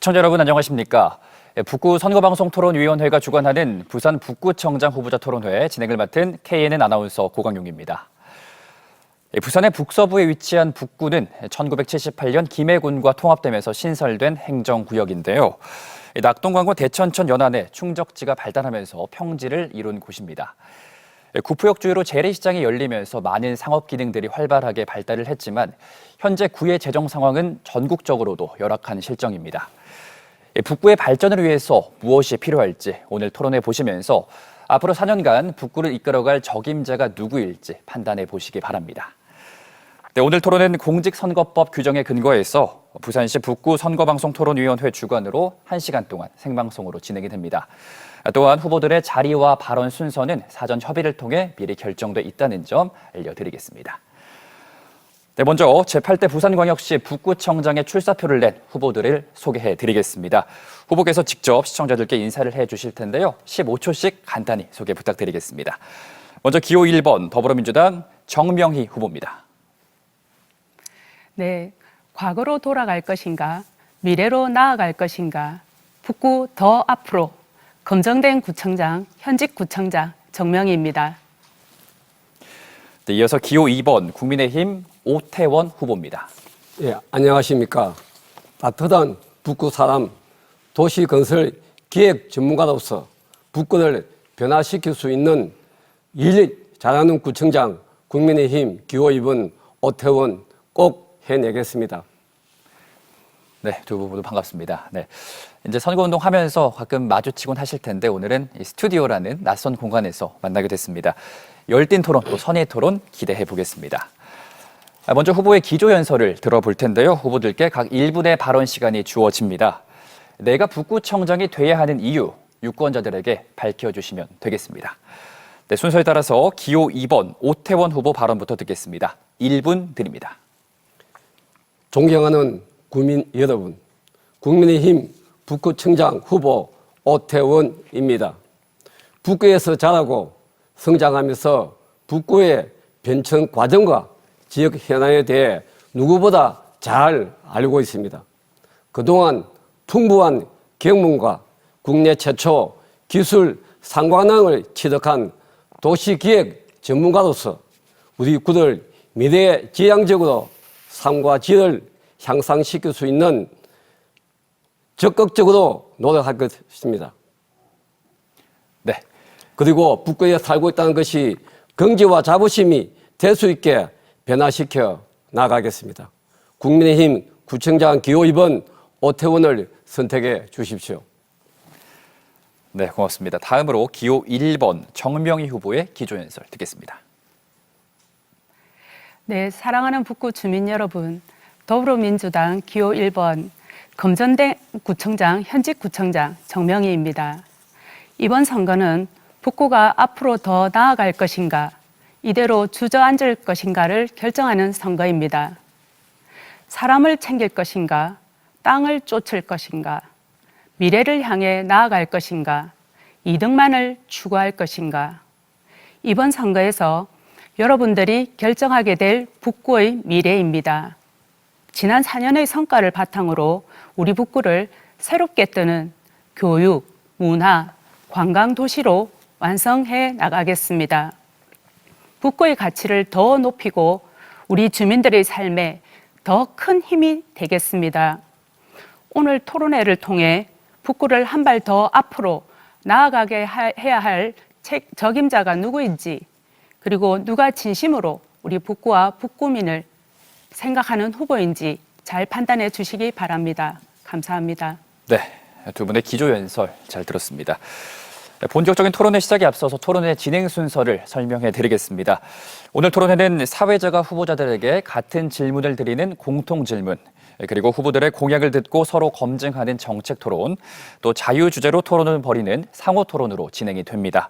시청자 여러분 안녕하십니까? 북구 선거방송토론위원회가 주관하는 부산 북구청장 후보자 토론회 진행을 맡은 KNN 아나운서 고광용입니다. 부산의 북서부에 위치한 북구는 1978년 김해군과 통합되면서 신설된 행정구역인데요. 낙동강과 대천천 연안에 충적지가 발달하면서 평지를 이룬 곳입니다. 구포역 주위로 재래시장이 열리면서 많은 상업 기능들이 활발하게 발달을 했지만 현재 구의 재정 상황은 전국적으로도 열악한 실정입니다. 북구의 발전을 위해서 무엇이 필요할지 오늘 토론해 보시면서 앞으로 4년간 북구를 이끌어갈 적임자가 누구일지 판단해 보시기 바랍니다. 네, 오늘 토론은 공직선거법 규정에 근거해서 부산시 북구 선거방송토론위원회 주관으로 1시간 동안 생방송으로 진행이 됩니다. 또한 후보들의 자리와 발언 순서는 사전 협의를 통해 미리 결정돼 있다는 점 알려드리겠습니다. 네, 먼저 제8대 부산광역시 북구청장에 출사표를 낸 후보들을 소개해드리겠습니다. 후보께서 직접 시청자들께 인사를 해주실 텐데요. 15초씩 간단히 소개 부탁드리겠습니다. 먼저 기호 1번 더불어민주당 정명희 후보입니다. 네, 과거로 돌아갈 것인가, 미래로 나아갈 것인가, 북구 더 앞으로 검증된 구청장, 현직 구청장 정명희입니다. 네, 이어서 기호 2번 국민의힘 오태원 후보입니다. 예, 안녕하십니까. 따뜻한 북구 사람, 도시건설 기획 전문가로서 북구를 변화시킬 수 있는 일 잘하는 구청장 국민의힘 기호 2번 오태원 꼭 해내겠습니다. 네, 두 분 모두 반갑습니다. 네, 이제 선거운동 하면서 가끔 마주치곤 하실 텐데 오늘은 이 스튜디오라는 낯선 공간에서 만나게 됐습니다. 열띤 토론, 또 선의 토론 기대해 보겠습니다. 먼저 후보의 기조연설을 들어볼 텐데요. 후보들께 각 1분의 발언 시간이 주어집니다. 내가 북구청장이 돼야 하는 이유, 유권자들에게 밝혀주시면 되겠습니다. 네, 순서에 따라서 기호 2번 오태원 후보 발언부터 듣겠습니다. 1분 드립니다. 존경하는 국민 여러분, 국민의힘 북구청장 후보 오태원입니다. 북구에서 자라고 성장하면서 북구의 변천 과정과 지역 현안에 대해 누구보다 잘 알고 있습니다. 그동안 풍부한 경문과 국내 최초 기술 상관왕을 취득한 도시기획 전문가로서 우리 구를 미래지향적으로 삶과 질을 향상시킬 수 있는 적극적으로 노력할 것입니다. 네. 그리고 북구에 살고 있다는 것이 긍지와 자부심이 될 수 있게 변화시켜 나가겠습니다. 국민의힘 구청장 기호 2번 오태원을 선택해 주십시오. 네, 고맙습니다. 다음으로 기호 1번 정명희 후보의 기조연설 듣겠습니다. 네, 사랑하는 북구 주민 여러분, 더불어민주당 기호 1번 검증된 구청장, 현직 구청장 정명희입니다. 이번 선거는 북구가 앞으로 더 나아갈 것인가, 이대로 주저앉을 것인가를 결정하는 선거입니다. 사람을 챙길 것인가, 땅을 쫓을 것인가, 미래를 향해 나아갈 것인가, 이득만을 추구할 것인가. 이번 선거에서 여러분들이 결정하게 될 북구의 미래입니다. 지난 4년의 성과를 바탕으로 우리 북구를 새롭게 뜨는 교육, 문화, 관광 도시로 완성해 나가겠습니다. 북구의 가치를 더 높이고 우리 주민들의 삶에 더 큰 힘이 되겠습니다. 오늘 토론회를 통해 북구를 한 발 더 앞으로 나아가게 해야 할 적임자가 누구인지, 그리고 누가 진심으로 우리 북구와 북구민을 생각하는 후보인지 잘 판단해 주시기 바랍니다. 감사합니다. 네, 두 분의 기조연설 잘 들었습니다. 본격적인 토론회 시작에 앞서서 토론회 진행 순서를 설명해 드리겠습니다. 오늘 토론회는 사회자가 후보자들에게 같은 질문을 드리는 공통 질문, 그리고 후보들의 공약을 듣고 서로 검증하는 정책 토론, 또 자유 주제로 토론을 벌이는 상호 토론으로 진행이 됩니다.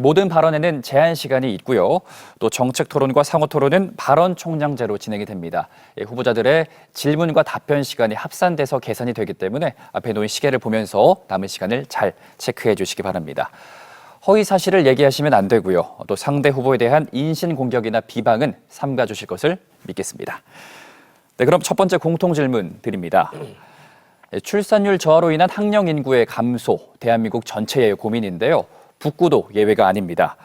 모든 발언에는 제한 시간이 있고요. 또 정책 토론과 상호 토론은 발언 총량제로 진행이 됩니다. 후보자들의 질문과 답변 시간이 합산돼서 계산이 되기 때문에 앞에 놓인 시계를 보면서 남은 시간을 잘 체크해 주시기 바랍니다. 허위 사실을 얘기하시면 안 되고요. 또 상대 후보에 대한 인신 공격이나 비방은 삼가 주실 것을 믿겠습니다. 네, 그럼 첫 번째 공통 질문 드립니다. 출산율 저하로 인한 학령 인구의 감소, 대한민국 전체의 고민인데요. 북구도 예외가 아닙니다.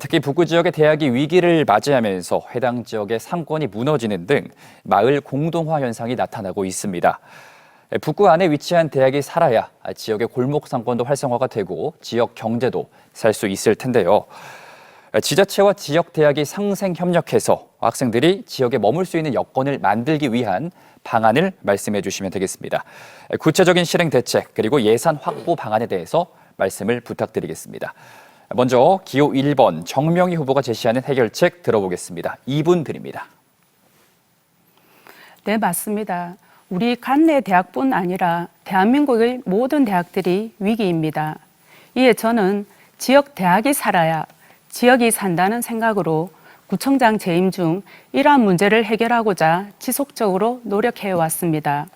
특히 북구 지역의 대학이 위기를 맞이하면서 해당 지역의 상권이 무너지는 등 마을 공동화 현상이 나타나고 있습니다. 북구 안에 위치한 대학이 살아야 지역의 골목 상권도 활성화가 되고 지역 경제도 살 수 있을 텐데요. 지자체와 지역 대학이 상생 협력해서 학생들이 지역에 머물 수 있는 여건을 만들기 위한 방안을 말씀해 주시면 되겠습니다. 구체적인 실행 대책 그리고 예산 확보 방안에 대해서 말씀을 부탁드리겠습니다. 먼저 기호 1번 정명희 후보가 제시하는 해결책 들어보겠습니다. 2분 드립니다. 네, 맞습니다. 우리 관내 대학뿐 아니라 대한민국의 모든 대학들이 위기입니다. 이에 저는 지역 대학이 살아야 지역이 산다는 생각으로 구청장 재임 중 이러한 문제를 해결하고자 지속적으로 노력해 왔습니다.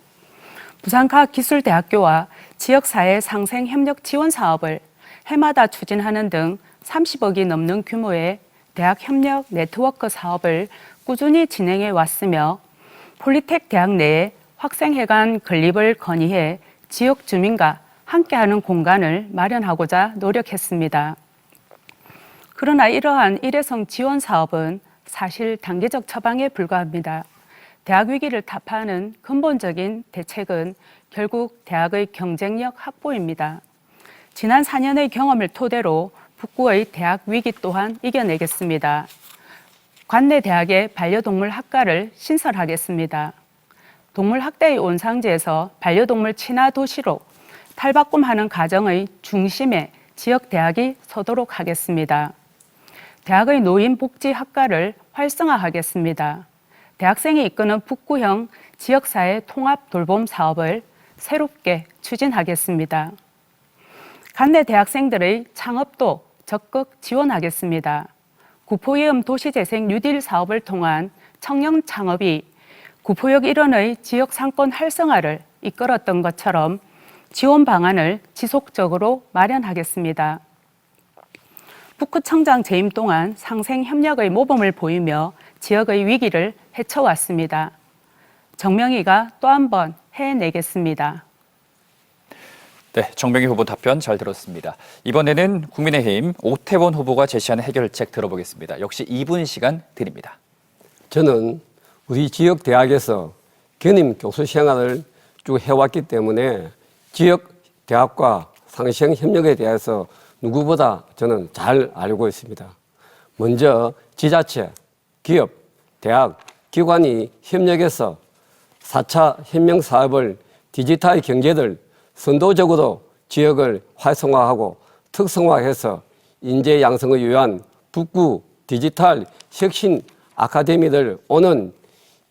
부산과학기술대학교와 지역사회 상생 협력 지원 사업을 해마다 추진하는 등 30억이 넘는 규모의 대학 협력 네트워크 사업을 꾸준히 진행해 왔으며 폴리텍 대학 내에 학생회관 건립을 건의해 지역 주민과 함께하는 공간을 마련하고자 노력했습니다. 그러나 이러한 일회성 지원 사업은 사실 단계적 처방에 불과합니다. 대학 위기를 타파하는 근본적인 대책은 결국 대학의 경쟁력 확보입니다. 지난 4년의 경험을 토대로 북구의 대학 위기 또한 이겨내겠습니다. 관내 대학의 반려동물 학과를 신설하겠습니다. 동물 학대의 온상지에서 반려동물 친화 도시로 탈바꿈하는 과정의 중심에 지역 대학이 서도록 하겠습니다. 대학의 노인복지학과를 활성화하겠습니다. 대학생이 이끄는 북구형 지역사회 통합 돌봄 사업을 새롭게 추진하겠습니다. 관내 대학생들의 창업도 적극 지원하겠습니다. 구포이음 도시재생 뉴딜 사업을 통한 청년 창업이 구포역 일원의 지역 상권 활성화를 이끌었던 것처럼 지원 방안을 지속적으로 마련하겠습니다. 북구청장 재임 동안 상생 협력의 모범을 보이며 지역의 위기를 헤쳐왔습니다. 정명희가 또 한 번 해내겠습니다. 네, 정명희 후보 답변 잘 들었습니다. 이번에는 국민의힘 오태원 후보가 제시하는 해결책 들어보겠습니다. 역시 2분 시간 드립니다. 저는 우리 지역 대학에서 견임 교수 생활을 쭉 해왔기 때문에 지역 대학과 상생 협력에 대해서 누구보다 저는 잘 알고 있습니다. 먼저 지자체, 기업, 대학, 기관이 협력해서 4차 혁명 사업을 디지털 경제를 선도적으로 지역을 활성화하고 특성화해서 인재 양성을 위한 북구 디지털 혁신 아카데미를 오는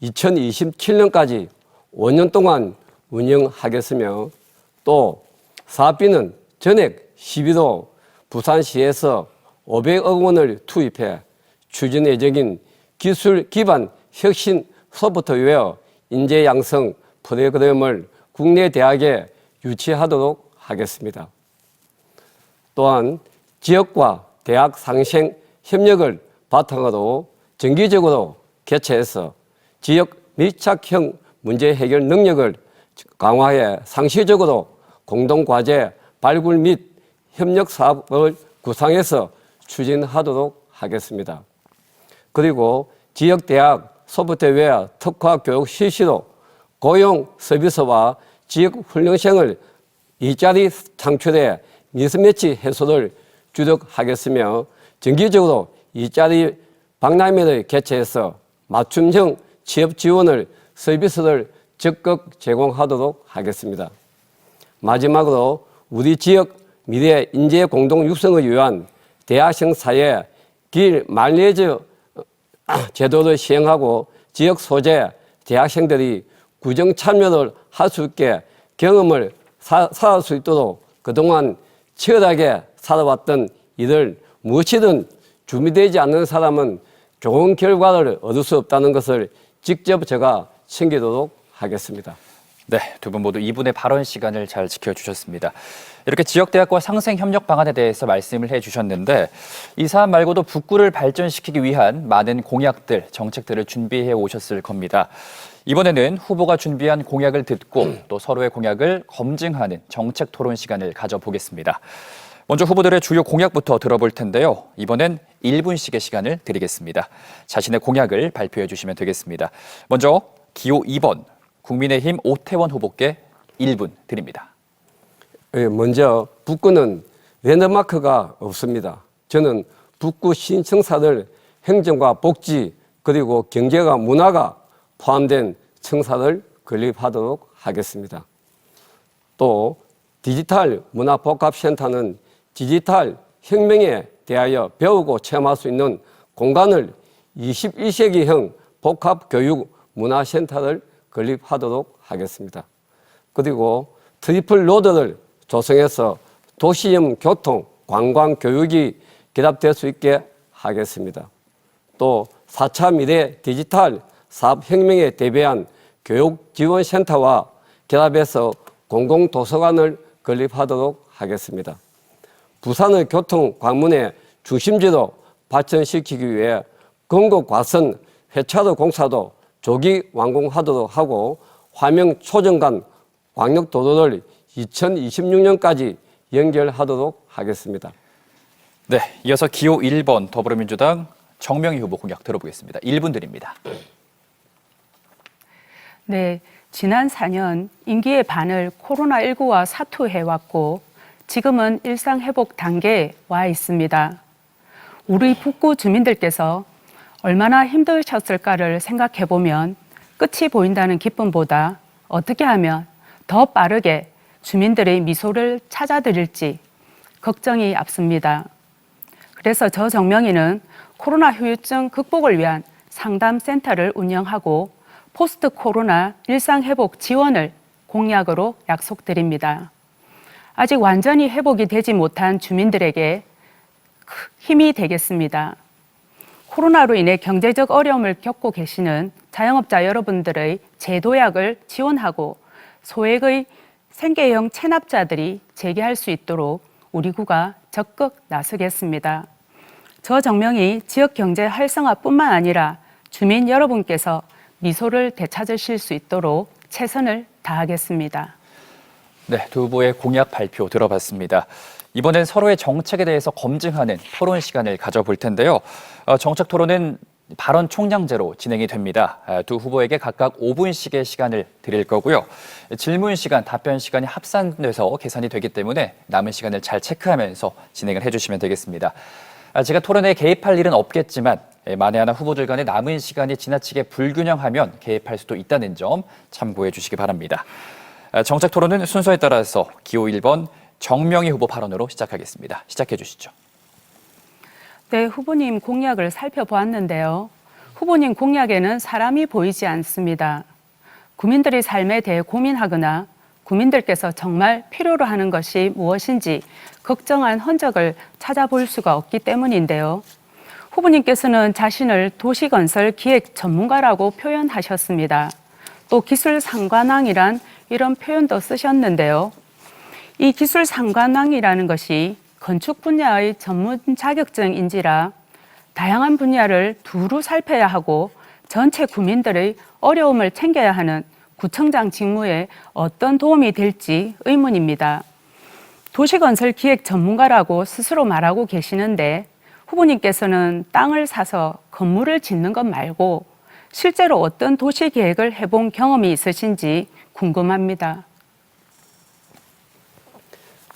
2027년까지 5년 동안 운영하겠으며 또 사업비는 전액 12도 부산시에서 500억 원을 투입해 추진 예정인 기술 기반 혁신 소프트웨어 인재 양성 프로그램을 국내 대학에 유치하도록 하겠습니다. 또한 지역과 대학 상생 협력을 바탕으로 정기적으로 개최해서 지역 밀착형 문제 해결 능력을 강화해 상시적으로 공동과제 발굴 및 협력 사업을 구상해서 추진하도록 하겠습니다. 그리고 지역대학 소프트웨어 특화 교육 실시로 고용 서비스와 지역 훈련생을 일자리 창출에 미스매치 해소를 주력하겠으며 정기적으로 일자리 박람회를 개최해서 맞춤형 취업 지원을 서비스를 적극 제공하도록 하겠습니다. 마지막으로 우리 지역 미래 인재 공동 육성을 위한 대학생 사회 길 마일리지 제도를 시행하고 지역 소재 대학생들이 구정 참여를 할 수 있게 경험을 살아갈 수 있도록 그동안 치열하게 살아왔던 이들 무엇이든 준비되지 않는 사람은 좋은 결과를 얻을 수 없다는 것을 직접 제가 챙기도록 하겠습니다. 네, 두 분 모두 2분의 발언 시간을 잘 지켜주셨습니다. 이렇게 지역대학과 상생 협력 방안에 대해서 말씀을 해주셨는데 이 사안 말고도 북구를 발전시키기 위한 많은 공약들, 정책들을 준비해 오셨을 겁니다. 이번에는 후보가 준비한 공약을 듣고 또 서로의 공약을 검증하는 정책 토론 시간을 가져보겠습니다. 먼저 후보들의 주요 공약부터 들어볼 텐데요. 이번엔 1분씩의 시간을 드리겠습니다. 자신의 공약을 발표해 주시면 되겠습니다. 먼저 기호 2번 국민의힘 오태원 후보께 1분 드립니다. 먼저 북구는 랜드마크가 없습니다. 저는 북구 신청사들 행정과 복지 그리고 경제가 문화가 포함된 청사를 건립하도록 하겠습니다. 또 디지털 문화복합센터는 디지털 혁명에 대하여 배우고 체험할 수 있는 공간을 21세기형 복합교육문화센터를 건립하도록 하겠습니다. 그리고 트리플 로드를 조성해서 도시형 교통, 관광, 교육이 결합될 수 있게 하겠습니다. 또 4차 미래 디지털 사업혁명에 대비한 교육지원센터와 결합해서 공공도서관을 건립하도록 하겠습니다. 부산의 교통 관문의 중심지로 발전시키기 위해 건국과선 회차도 공사도 조기 완공하도록 하고 화명 초정간 광역도로를 2026년까지 연결하도록 하겠습니다. 네, 이어서 기호 1번 더불어민주당 정명희 후보 공약 들어보겠습니다. 1분 드립니다. 네, 지난 4년 임기의 반을 코로나19와 사투해왔고 지금은 일상회복 단계에 와 있습니다. 우리 북구 주민들께서 얼마나 힘드셨을까를 생각해보면 끝이 보인다는 기쁨보다 어떻게 하면 더 빠르게 주민들의 미소를 찾아드릴지 걱정이 앞섭니다. 그래서 저 정명희는 코로나 후유증 극복을 위한 상담센터를 운영하고 포스트 코로나 일상회복 지원을 공약으로 약속드립니다. 아직 완전히 회복이 되지 못한 주민들에게 힘이 되겠습니다. 코로나로 인해 경제적 어려움을 겪고 계시는 자영업자 여러분들의 재도약을 지원하고 소액의 생계형 체납자들이 재개할 수 있도록 우리 구가 적극 나서겠습니다. 저 정명희 지역경제 활성화뿐만 아니라 주민 여러분께서 미소를 되찾으실 수 있도록 최선을 다하겠습니다. 네, 두 후보의 공약 발표 들어봤습니다. 이번엔 서로의 정책에 대해서 검증하는 토론 시간을 가져볼 텐데요. 정책 토론은 발언 총량제로 진행이 됩니다. 두 후보에게 각각 5분씩의 시간을 드릴 거고요. 질문 시간, 답변 시간이 합산돼서 계산이 되기 때문에 남은 시간을 잘 체크하면서 진행을 해주시면 되겠습니다. 제가 토론에 개입할 일은 없겠지만 만에 하나 후보들 간의 남은 시간이 지나치게 불균형하면 개입할 수도 있다는 점 참고해 주시기 바랍니다. 정책 토론은 순서에 따라서 기호 1번 정명희 후보 발언으로 시작하겠습니다. 시작해 주시죠. 네, 후보님 공약을 살펴보았는데요. 후보님 공약에는 사람이 보이지 않습니다. 국민들의 삶에 대해 고민하거나 국민들께서 정말 필요로 하는 것이 무엇인지 걱정한 흔적을 찾아볼 수가 없기 때문인데요. 후보님께서는 자신을 도시건설 기획 전문가라고 표현하셨습니다. 또 기술상관왕이란 이런 표현도 쓰셨는데요. 이 기술상관왕이라는 것이 건축 분야의 전문 자격증인지라 다양한 분야를 두루 살펴야 하고 전체 구민들의 어려움을 챙겨야 하는 구청장 직무에 어떤 도움이 될지 의문입니다. 도시건설 기획 전문가라고 스스로 말하고 계시는데 후보님께서는 땅을 사서 건물을 짓는 것 말고 실제로 어떤 도시 계획을 해본 경험이 있으신지 궁금합니다.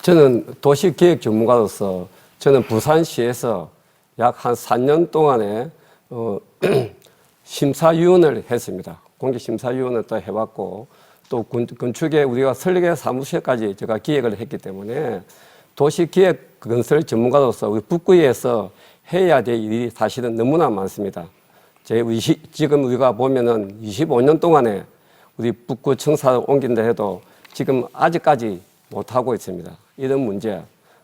저는 도시계획 전문가로서 저는 부산시에서 약 한 4년 동안에 심사위원을 했습니다. 공개심사위원을 또 해봤고 또 건축에 우리가 설계 사무실까지 제가 기획을 했기 때문에 도시기획 건설 전문가로서 우리 북구에서 해야 될 일이 사실은 너무나 많습니다. 지금 우리가 보면은 25년 동안에 우리 북구 청사를 옮긴다 해도 지금 아직까지 못하고 있습니다. 이런 문제.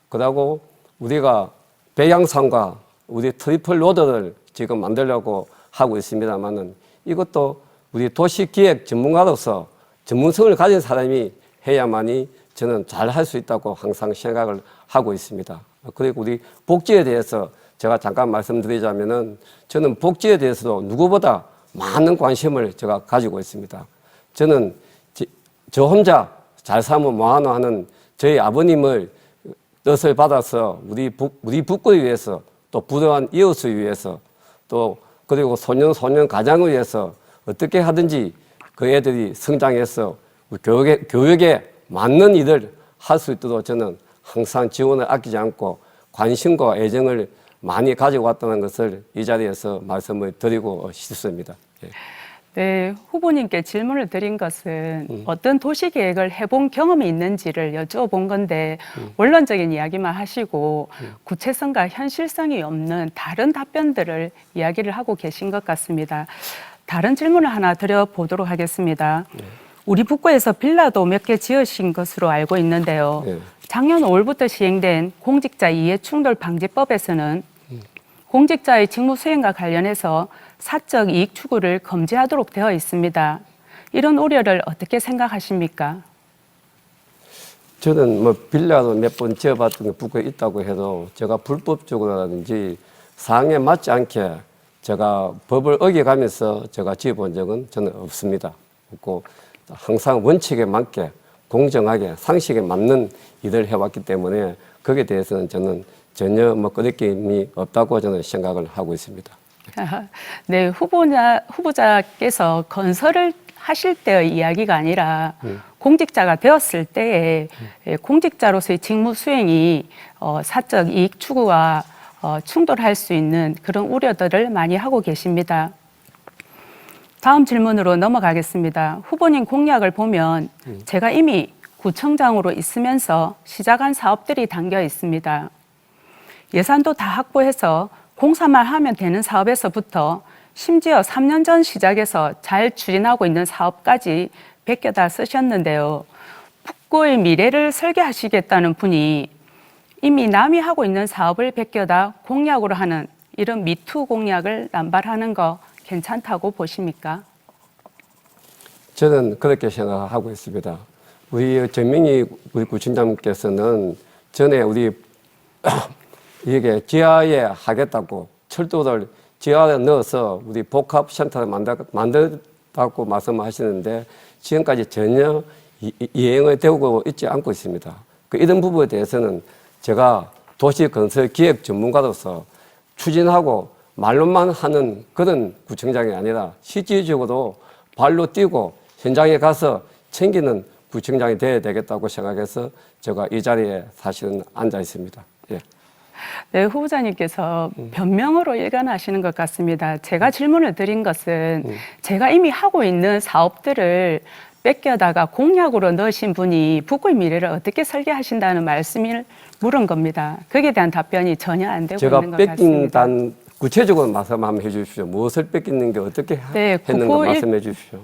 그러고 우리가 백양산과 우리 트리플 로드를 지금 만들려고 하고 있습니다만은 이것도 우리 도시기획 전문가로서 전문성을 가진 사람이 해야만이 저는 잘 할 수 있다고 항상 생각을 하고 있습니다. 그리고 우리 복지에 대해서 제가 잠깐 말씀드리자면은 저는 복지에 대해서도 누구보다 많은 관심을 제가 가지고 있습니다. 저는 저 혼자 잘 살면 뭐하노 하는 저희 아버님을 뜻을 받아서 우리 북구를 위해서 또 부도한 이웃을 위해서 또 그리고 소년 가장을 위해서 어떻게 하든지 그 애들이 성장해서 교육에 맞는 일을 할 수 있도록 저는 항상 지원을 아끼지 않고 관심과 애정을 많이 가지고 왔다는 것을 이 자리에서 말씀을 드리고 싶습니다. 예. 네, 후보님께 질문을 드린 것은 어떤 도시 계획을 해본 경험이 있는지를 여쭈어본 건데 원론적인 이야기만 하시고 구체성과 현실성이 없는 다른 답변들을 이야기를 하고 계신 것 같습니다. 다른 질문을 하나 드려보도록 하겠습니다. 우리 북구에서 빌라도 몇 개 지으신 것으로 알고 있는데요. 작년 5월부터 시행된 공직자 이해충돌 방지법에서는 공직자의 직무 수행과 관련해서 사적 이익 추구를 금지하도록 되어 있습니다. 이런 우려를 어떻게 생각하십니까? 저는 뭐 빌라도 몇 번 지어봤던 게 북구에 있다고 해도 제가 불법적으로라든지 사항에 맞지 않게 제가 법을 어겨가면서 제가 지어본 적은 저는 없습니다. 없고 항상 원칙에 맞게 공정하게 상식에 맞는 일을 해왔기 때문에 거기에 대해서는 저는 전혀 뭐 거리낌이 없다고 저는 생각을 하고 있습니다. 네, 후보자께서 건설을 하실 때의 이야기가 아니라 공직자가 되었을 때에 공직자로서의 직무 수행이 사적 이익 추구와 충돌할 수 있는 그런 우려들을 많이 하고 계십니다. 다음 질문으로 넘어가겠습니다. 후보님 공약을 보면 제가 이미 구청장으로 있으면서 시작한 사업들이 담겨 있습니다. 예산도 다 확보해서 공사만 하면 되는 사업에서부터 심지어 3년 전 시작해서 잘 추진하고 있는 사업까지 베껴 다 쓰셨는데요. 북구의 미래를 설계하시겠다는 분이 이미 남이 하고 있는 사업을 베껴 다 공약으로 하는 이런 미투 공약을 남발하는 거 괜찮다고 보십니까? 저는 그렇게 생각하고 있습니다. 우리 전명희 우리 구청장님께서는 전에 우리 이게 지하에 하겠다고 철도를 지하에 넣어서 우리 복합센터를 만들다고 말씀하시는데 지금까지 전혀 이행이 되고 있지 않고 있습니다. 이런 부분에 대해서는 제가 도시건설 기획 전문가로서 추진하고 말로만 하는 그런 구청장이 아니라 실질적으로 발로 뛰고 현장에 가서 챙기는 구청장이 되어야 되겠다고 생각해서 제가 이 자리에 사실은 앉아 있습니다. 예. 네, 후보자님께서 변명으로 일관하시는 것 같습니다. 제가 질문을 드린 것은 제가 이미 하고 있는 사업들을 뺏겨다가 공약으로 넣으신 분이 북구의 미래를 어떻게 설계하신다는 말씀을 물은 겁니다. 거기에 대한 답변이 전혀 안 되고 있는 것 같습니다. 뺏긴다는 구체적으로 말씀 한번 해 주십시오. 무엇을 뺏기는 게 어떻게 했는가 말씀해 주십시오.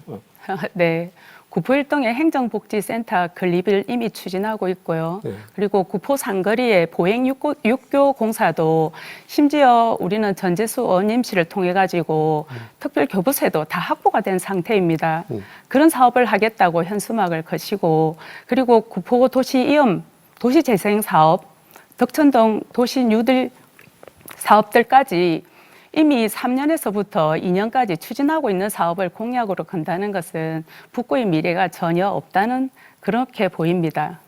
네. 구포 일동의 행정복지센터 건립을 이미 추진하고 있고요. 네. 그리고 구포 상거리의 보행 육교 공사도 심지어 우리는 전재수 의원님실을 통해 가지고 특별 교부세도 다 확보가 된 상태입니다. 그런 사업을 하겠다고 현수막을 거시고 그리고 구포 도시이음 도시재생 사업, 덕천동 도시 뉴딜 사업들까지 이미 3년에서부터 2년까지 추진하고 있는 사업을 공약으로 건다는 것은 북구의 미래가 전혀 없다는 그렇게 보입니다.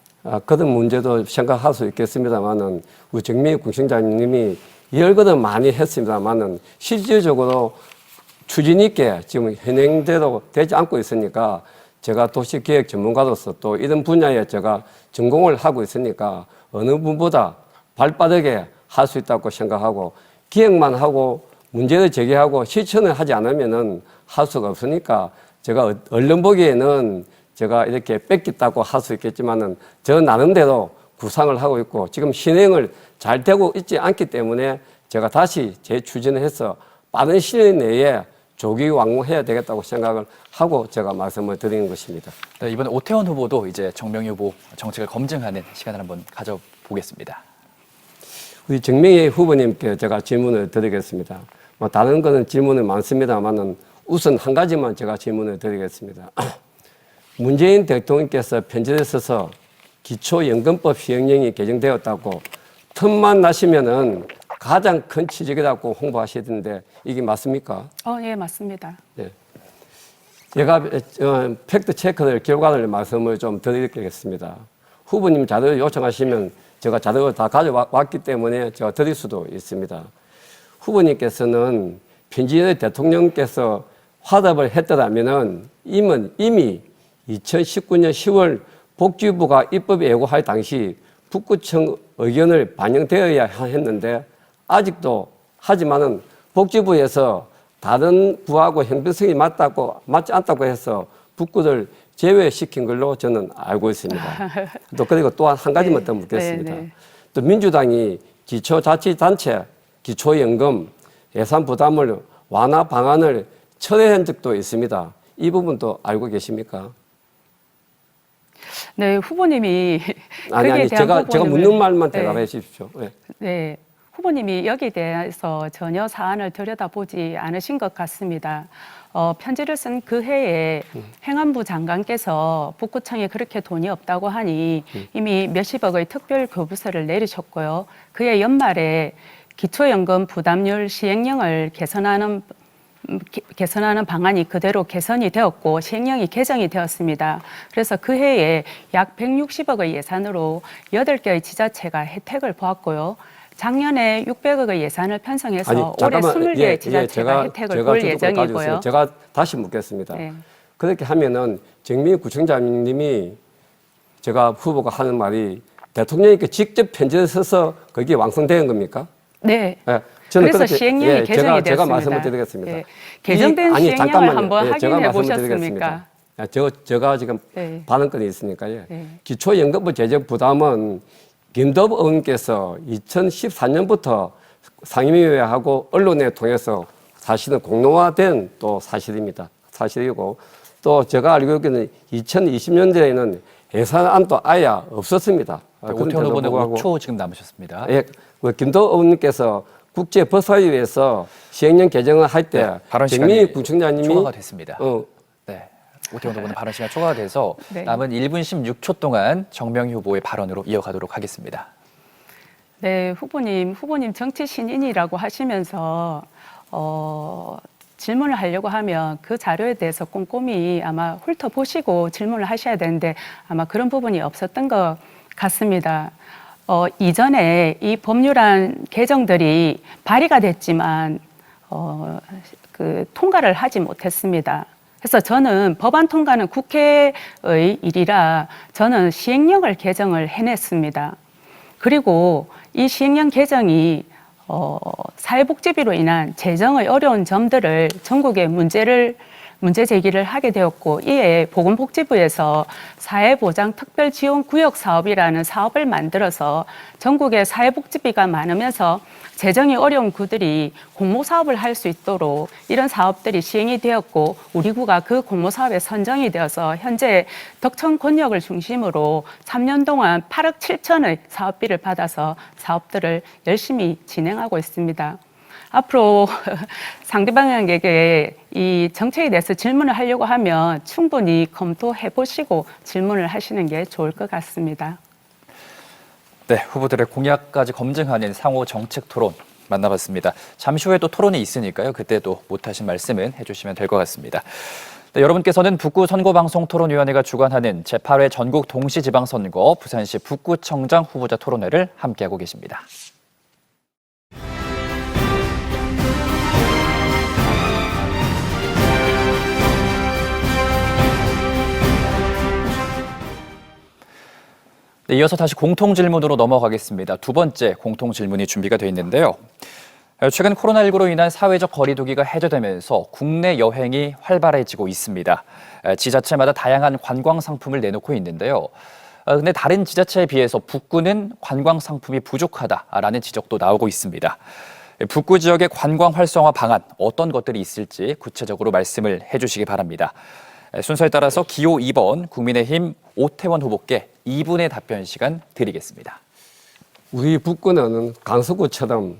그런 문제도 생각할 수 있겠습니다만은 우리 정민희 구청장님이 열거는 많이 했습니다만은 실질적으로 추진 있게 지금 현행대로 되지 않고 있으니까 제가 도시계획 전문가로서 또 이런 분야에 제가 전공을 하고 있으니까 어느 분보다 발빠르게 할 수 있다고 생각하고 기획만 하고 문제를 제기하고 실천을 하지 않으면은 할 수가 없으니까 제가 얼른 보기에는 제가 이렇게 뺏겼다고 할 수 있겠지만은 저 나름대로 구상을 하고 있고 지금 실행을 잘 되고 있지 않기 때문에 제가 다시 재추진을 해서 빠른 시일 내에 조기 완공해야 되겠다고 생각을 하고 제가 말씀을 드리는 것입니다. 네, 이번에 오태원 후보도 이제 정명희 후보 정책을 검증하는 시간을 한번 가져보겠습니다. 우리 정명희 후보님께 제가 질문을 드리겠습니다. 뭐 다른 거는 질문이 많습니다만은 우선 한 가지만 제가 질문을 드리겠습니다. 문재인 대통령께서 편지를 써서 기초연금법 시행령이 개정되었다고 틈만 나시면은 가장 큰 취직이라고 홍보하시던데 이게 맞습니까? 예, 맞습니다. 네. 제가 팩트 체크를 결과를 말씀을 좀 드리겠습니다. 후보님 자료를 요청하시면 제가 자료를 다 가져왔기 때문에 제가 드릴 수도 있습니다. 후보님께서는 편지에 대통령께서 화답을 했더라면은 이미 2019년 10월 복지부가 입법 예고할 당시 북구청 의견을 반영되어야 했는데 아직도 하지만은 복지부에서 다른 부하고 형평성이 맞지 않다고 해서 북구를 제외시킨 걸로 저는 알고 있습니다. 또 그리고 또 한 가지만 더 묻겠습니다. 또 민주당이 기초자치단체 기초연금 예산 부담을 완화 방안을 철회한 적도 있습니다. 이 부분도 알고 계십니까? 네, 후보님이 아니 제가 묻는 말만 대답해 주십시오. 네. 네, 후보님이 여기에 대해서 전혀 사안을 들여다보지 않으신 것 같습니다. 편지를 쓴 그 해에 행안부 장관께서 북구청에 그렇게 돈이 없다고 하니 이미 몇십억의 특별 교부세를 내리셨고요. 그해 연말에 기초연금 부담률 시행령을 개선하는 방안이 그대로 개선이 되었고 시행령이 개정이 되었습니다. 그래서 그 해에 약 160억의 예산으로 8개의 지자체가 혜택을 보았고요. 작년에 600억의 예산을 편성해서 올해 20개의 지자체가 혜택을 볼 예정이고요. 제가 다시 묻겠습니다. 네. 그렇게 하면은 정민희 구청장님이 제가 후보가 하는 말이 대통령님께 직접 편지를 써서 그게 완성된 겁니까? 네. 네. 저는 그래서 그렇게, 시행령이 개정이 제가 되었습니다. 말씀을 드리겠습니다. 네. 개정된 시행령을 한번 확인해 보셨습니까? 제가 지금 네. 발언권이 있으니까요. 네. 기초연금부 재정 부담은 김덕 의원께서 2014년부터 상임위원회하고 언론에 통해서 사실은 공론화된 또 사실이고 또 제가 알고 있기는 2020년도에는 예산안도 아예 없었습니다. 오태훈 후보는 5초 지금 남으셨습니다. 예, 김덕 의원께서 국제법사위에서 시행령 개정을 할 때 발언 정민희 시간이 부총장님이 초과가 됐습니다. 네, 오태훈 후보는 발언 시간 초과가 돼서 네. 남은 1분 16초 동안 정명희 후보의 발언으로 이어가도록 하겠습니다. 네, 후보님 정치 신인이라고 하시면서 질문을 하려고 하면 그 자료에 대해서 꼼꼼히 아마 훑어보시고 질문을 하셔야 되는데 아마 그런 부분이 없었던 것 같습니다. 이전에 이 법률안 개정들이 발의가 됐지만 통과를 하지 못했습니다. 그래서 저는 법안 통과는 국회의 일이라 저는 시행령을 개정을 해냈습니다. 그리고 이 시행령 개정이 사회복지비로 인한 재정의 어려운 점들을 전국에 문제 제기를 하게 되었고 이에 보건복지부에서 사회보장특별지원구역 사업이라는 사업을 만들어서 전국에 사회복지비가 많으면서 재정이 어려운 구들이 공모사업을 할 수 있도록 이런 사업들이 시행이 되었고 우리 구가 그 공모사업에 선정이 되어서 현재 덕천 권역을 중심으로 3년 동안 8억 7천의 사업비를 받아서 사업들을 열심히 진행하고 있습니다. 앞으로 상대방에게 이 정책에 대해서 질문을 하려고 하면 충분히 검토해 보시고 질문을 하시는 게 좋을 것 같습니다. 네, 후보들의 공약까지 검증하는 상호 정책 토론 만나봤습니다. 잠시 후에 또 토론이 있으니까요. 그때도 못하신 말씀은 해주시면 될 것 같습니다. 네, 여러분께서는 북구 선거방송토론위원회가 주관하는 제8회 전국 동시지방선거 부산시 북구청장 후보자 토론회를 함께하고 계십니다. 네, 이어서 다시 공통질문으로 넘어가겠습니다. 두 번째 공통질문이 준비가 되어 있는데요. 최근 코로나19로 인한 사회적 거리두기가 해제되면서 국내 여행이 활발해지고 있습니다. 지자체마다 다양한 관광 상품을 내놓고 있는데요. 근데 다른 지자체에 비해서 북구는 관광 상품이 부족하다라는 지적도 나오고 있습니다. 북구 지역의 관광 활성화 방안 어떤 것들이 있을지 구체적으로 말씀을 해주시기 바랍니다. 순서에 따라서 기호 2번 국민의힘 오태원 후보께 2분의 답변 시간 드리겠습니다. 우리 북구는 강서구처럼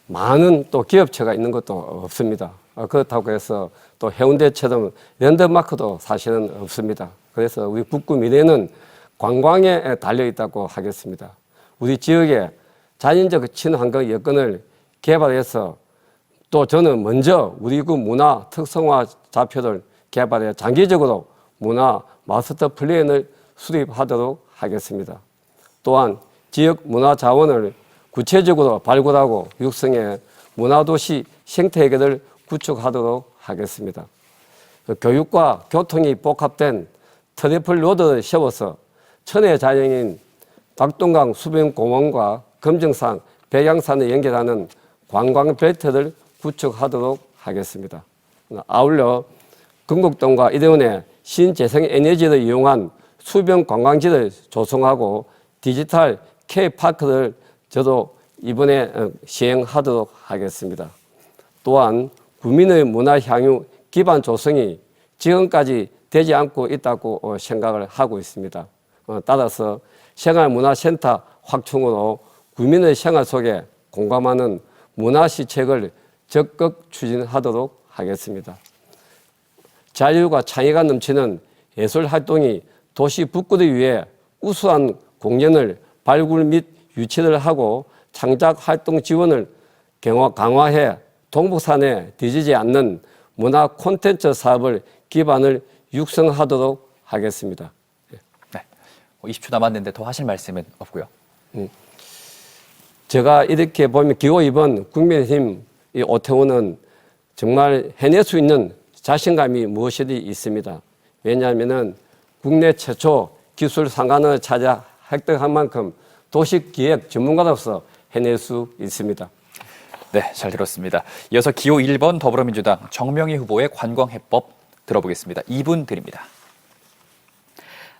많은 또 기업체가 있는 것도 없습니다. 그렇다고 해서 또 해운대처럼 랜드마크도 사실은 없습니다. 그래서 우리 북구 미래는 관광에 달려 있다고 하겠습니다. 우리 지역의 자연적 친환경 여건을 개발해서 또 저는 먼저 우리 구 문화 특성화 좌표를 개발해 장기적으로 문화 마스터 플랜을 수립하도록 하겠습니다. 또한 지역 문화 자원을 구체적으로 발굴하고 육성해 문화도시 생태계를 구축하도록 하겠습니다. 교육과 교통이 복합된 트리플 로드를 세워서 천혜 자연인 낙동강 수변공원과 금정산, 백양산을 연결하는 관광벨트를 구축하도록 하겠습니다. 아울러 건국동과 이대원의 신재생에너지를 이용한 수변 관광지를 조성하고 디지털 K파크를 저도 이번에 시행하도록 하겠습니다. 또한 구민의 문화 향유 기반 조성이 지금까지 되지 않고 있다고 생각을 하고 있습니다. 따라서 생활문화센터 확충으로 구민의 생활 속에 공감하는 문화시책을 적극 추진하도록 하겠습니다. 자유가 창의가 넘치는 예술활동이 도시 북구를 위해 우수한 공연을 발굴 및 유치를 하고 창작활동 지원을 강화해 동북산에 뒤지지 않는 문화 콘텐츠 사업을 기반을 육성하도록 하겠습니다. 네. 20초 남았는데 더 하실 말씀은 없고요. 제가 이렇게 보면 기호 2번 국민의힘 이 오태훈은 정말 해낼 수 있는 자신감이 무엇이든 있습니다. 왜냐하면 국내 최초 기술 상관을 찾아 획득한 만큼 도시기획 전문가로서 해낼 수 있습니다. 네, 잘 들었습니다. 이어서 기호 1번 더불어민주당 정명희 후보의 관광해법 들어보겠습니다. 2분 드립니다.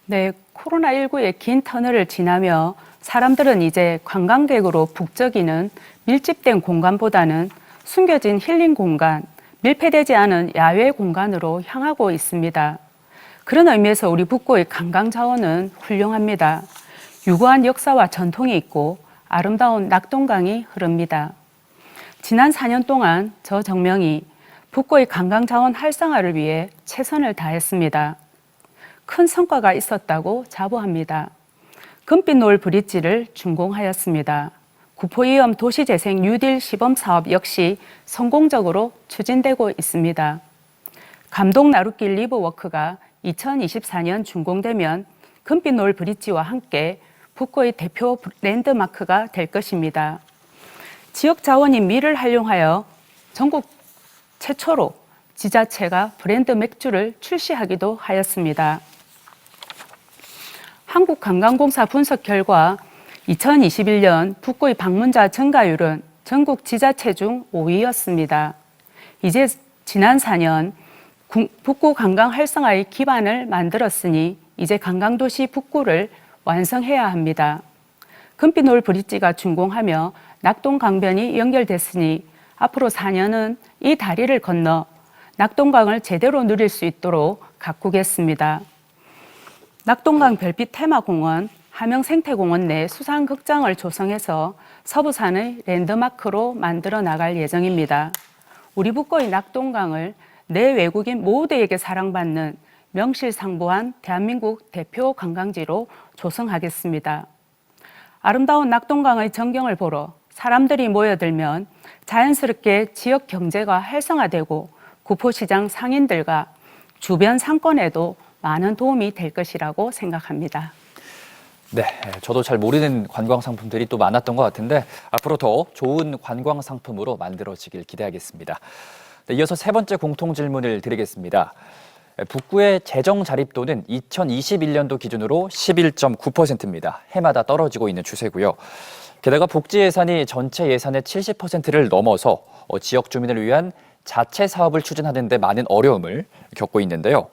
네, 코로나19의 긴 터널을 지나며 사람들은 이제 관광객으로 북적이는 밀집된 공간보다는 숨겨진 힐링 공간, 밀폐되지 않은 야외 공간으로 향하고 있습니다. 그런 의미에서 우리 북구의 관광 자원은 훌륭합니다. 유구한 역사와 전통이 있고 아름다운 낙동강이 흐릅니다. 지난 4년 동안 저 정명이 북구의 관광 자원 활성화를 위해 최선을 다했습니다. 큰 성과가 있었다고 자부합니다. 금빛노을 브릿지를 준공하였습니다. 구포이엄 도시재생 뉴딜 시범사업 역시 성공적으로 추진되고 있습니다. 감동 나룻길 리버워크가 2024년 준공되면 금빛노을 브릿지와 함께 북구의 대표 랜드마크가 될 것입니다. 지역 자원인 밀을 활용하여 전국 최초로 지자체가 브랜드 맥주를 출시하기도 하였습니다. 한국관광공사 분석 결과 2021년 북구의 방문자 증가율은 전국 지자체 중 5위였습니다. 이제 지난 4년 북구 관광 활성화의 기반을 만들었으니 이제 관광도시 북구를 완성해야 합니다. 금빛노을 브릿지가 준공하며 낙동강변이 연결됐으니 앞으로 4년은 이 다리를 건너 낙동강을 제대로 누릴 수 있도록 가꾸겠습니다. 낙동강 별빛 테마공원, 함영생태공원 내 수상극장을 조성해서 서부산의 랜드마크로 만들어 나갈 예정입니다. 우리 북구의 낙동강을 내 외국인 모두에게 사랑받는 명실상부한 대한민국 대표 관광지로 조성하겠습니다. 아름다운 낙동강의 전경을 보러 사람들이 모여들면 자연스럽게 지역 경제가 활성화되고 구포시장 상인들과 주변 상권에도 많은 도움이 될 것이라고 생각합니다. 네, 저도 잘 모르는 관광 상품들이 또 많았던 것 같은데 앞으로 더 좋은 관광 상품으로 만들어지길 기대하겠습니다. 네, 이어서 세 번째 공통 질문을 드리겠습니다. 북구의 재정 자립도는 2021년도 기준으로 11.9%입니다. 해마다 떨어지고 있는 추세고요. 게다가 복지 예산이 전체 예산의 70%를 넘어서 지역 주민을 위한 자체 사업을 추진하는 데 많은 어려움을 겪고 있는데요.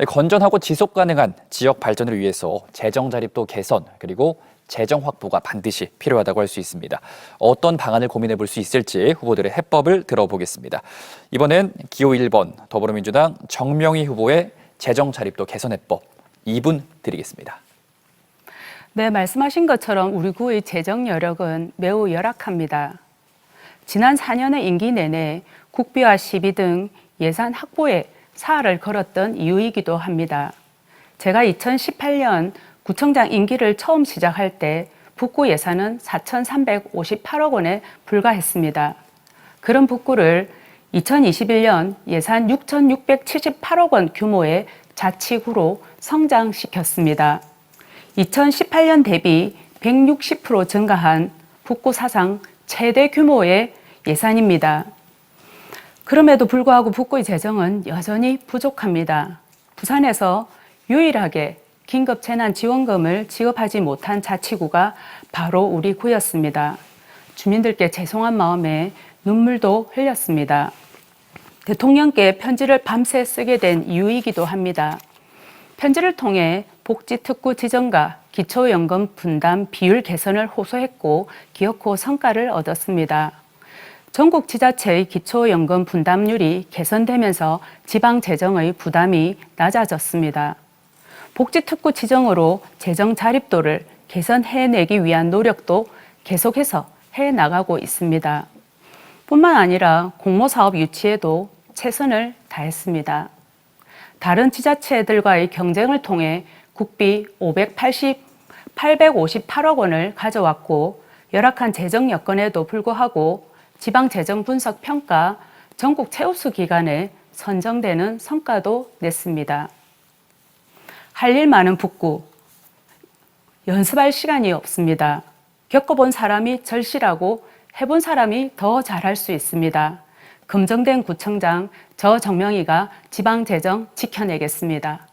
건전하고 지속 가능한 지역 발전을 위해서 재정 자립도 개선 그리고 재정 확보가 반드시 필요하다고 할 수 있습니다. 어떤 방안을 고민해 볼 수 있을지 후보들의 해법을 들어보겠습니다. 이번엔 기호 1번 더불어민주당 정명희 후보의 재정 자립도 개선 해법 2분 드리겠습니다. 네, 말씀하신 것처럼 우리 구의 재정 여력은 매우 열악합니다. 지난 4년의 임기 내내 국비와 시비 등 예산 확보에 사활을 걸었던 이유이기도 합니다. 제가 2018년 구청장 임기를 처음 시작할 때 북구 예산은 4,358억 원에 불과했습니다. 그런 북구를 2021년 예산 6,678억 원 규모의 자치구로 성장시켰습니다. 2018년 대비 160% 증가한 북구 사상 최대 규모의 예산입니다. 그럼에도 불구하고 북구의 재정은 여전히 부족합니다. 부산에서 유일하게 긴급재난지원금을 지급하지 못한 자치구가 바로 우리 구였습니다. 주민들께 죄송한 마음에 눈물도 흘렸습니다. 대통령께 편지를 밤새 쓰게 된 이유이기도 합니다. 편지를 통해 복지특구 지정과 기초연금 분담 비율 개선을 호소했고 기어코 성과를 얻었습니다. 전국 지자체의 기초연금 분담률이 개선되면서 지방 재정의 부담이 낮아졌습니다. 복지특구 지정으로 재정 자립도를 개선해내기 위한 노력도 계속해서 해나가고 있습니다. 뿐만 아니라 공모사업 유치에도 최선을 다했습니다. 다른 지자체들과의 경쟁을 통해 국비 858억 원을 가져왔고 열악한 재정 여건에도 불구하고 지방재정분석평가 전국 최우수 기관에 선정되는 성과도 냈습니다. 할 일 많은 북구, 연습할 시간이 없습니다. 겪어본 사람이 절실하고 해본 사람이 더 잘할 수 있습니다. 검증된 구청장 정명희가 지방재정 지켜내겠습니다.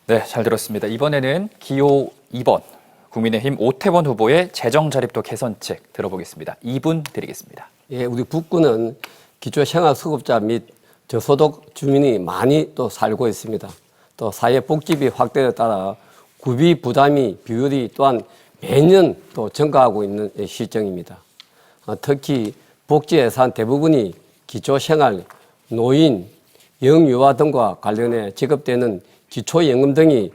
네, 잘 들었습니다. 이번에는 기호 2번 국민의힘 오태원 후보의 재정자립도 개선책 들어보겠습니다. 2분 드리겠습니다. 예, 우리 북구는 기초생활수급자 및 저소득 주민이 많이 또 살고 있습니다. 또 사회복지비 확대에 따라 구비 부담이 비율이 또한 매년 또 증가하고 있는 실정입니다. 특히 복지 예산 대부분이 기초생활, 노인, 영유아 등과 관련해 지급되는 기초연금 등이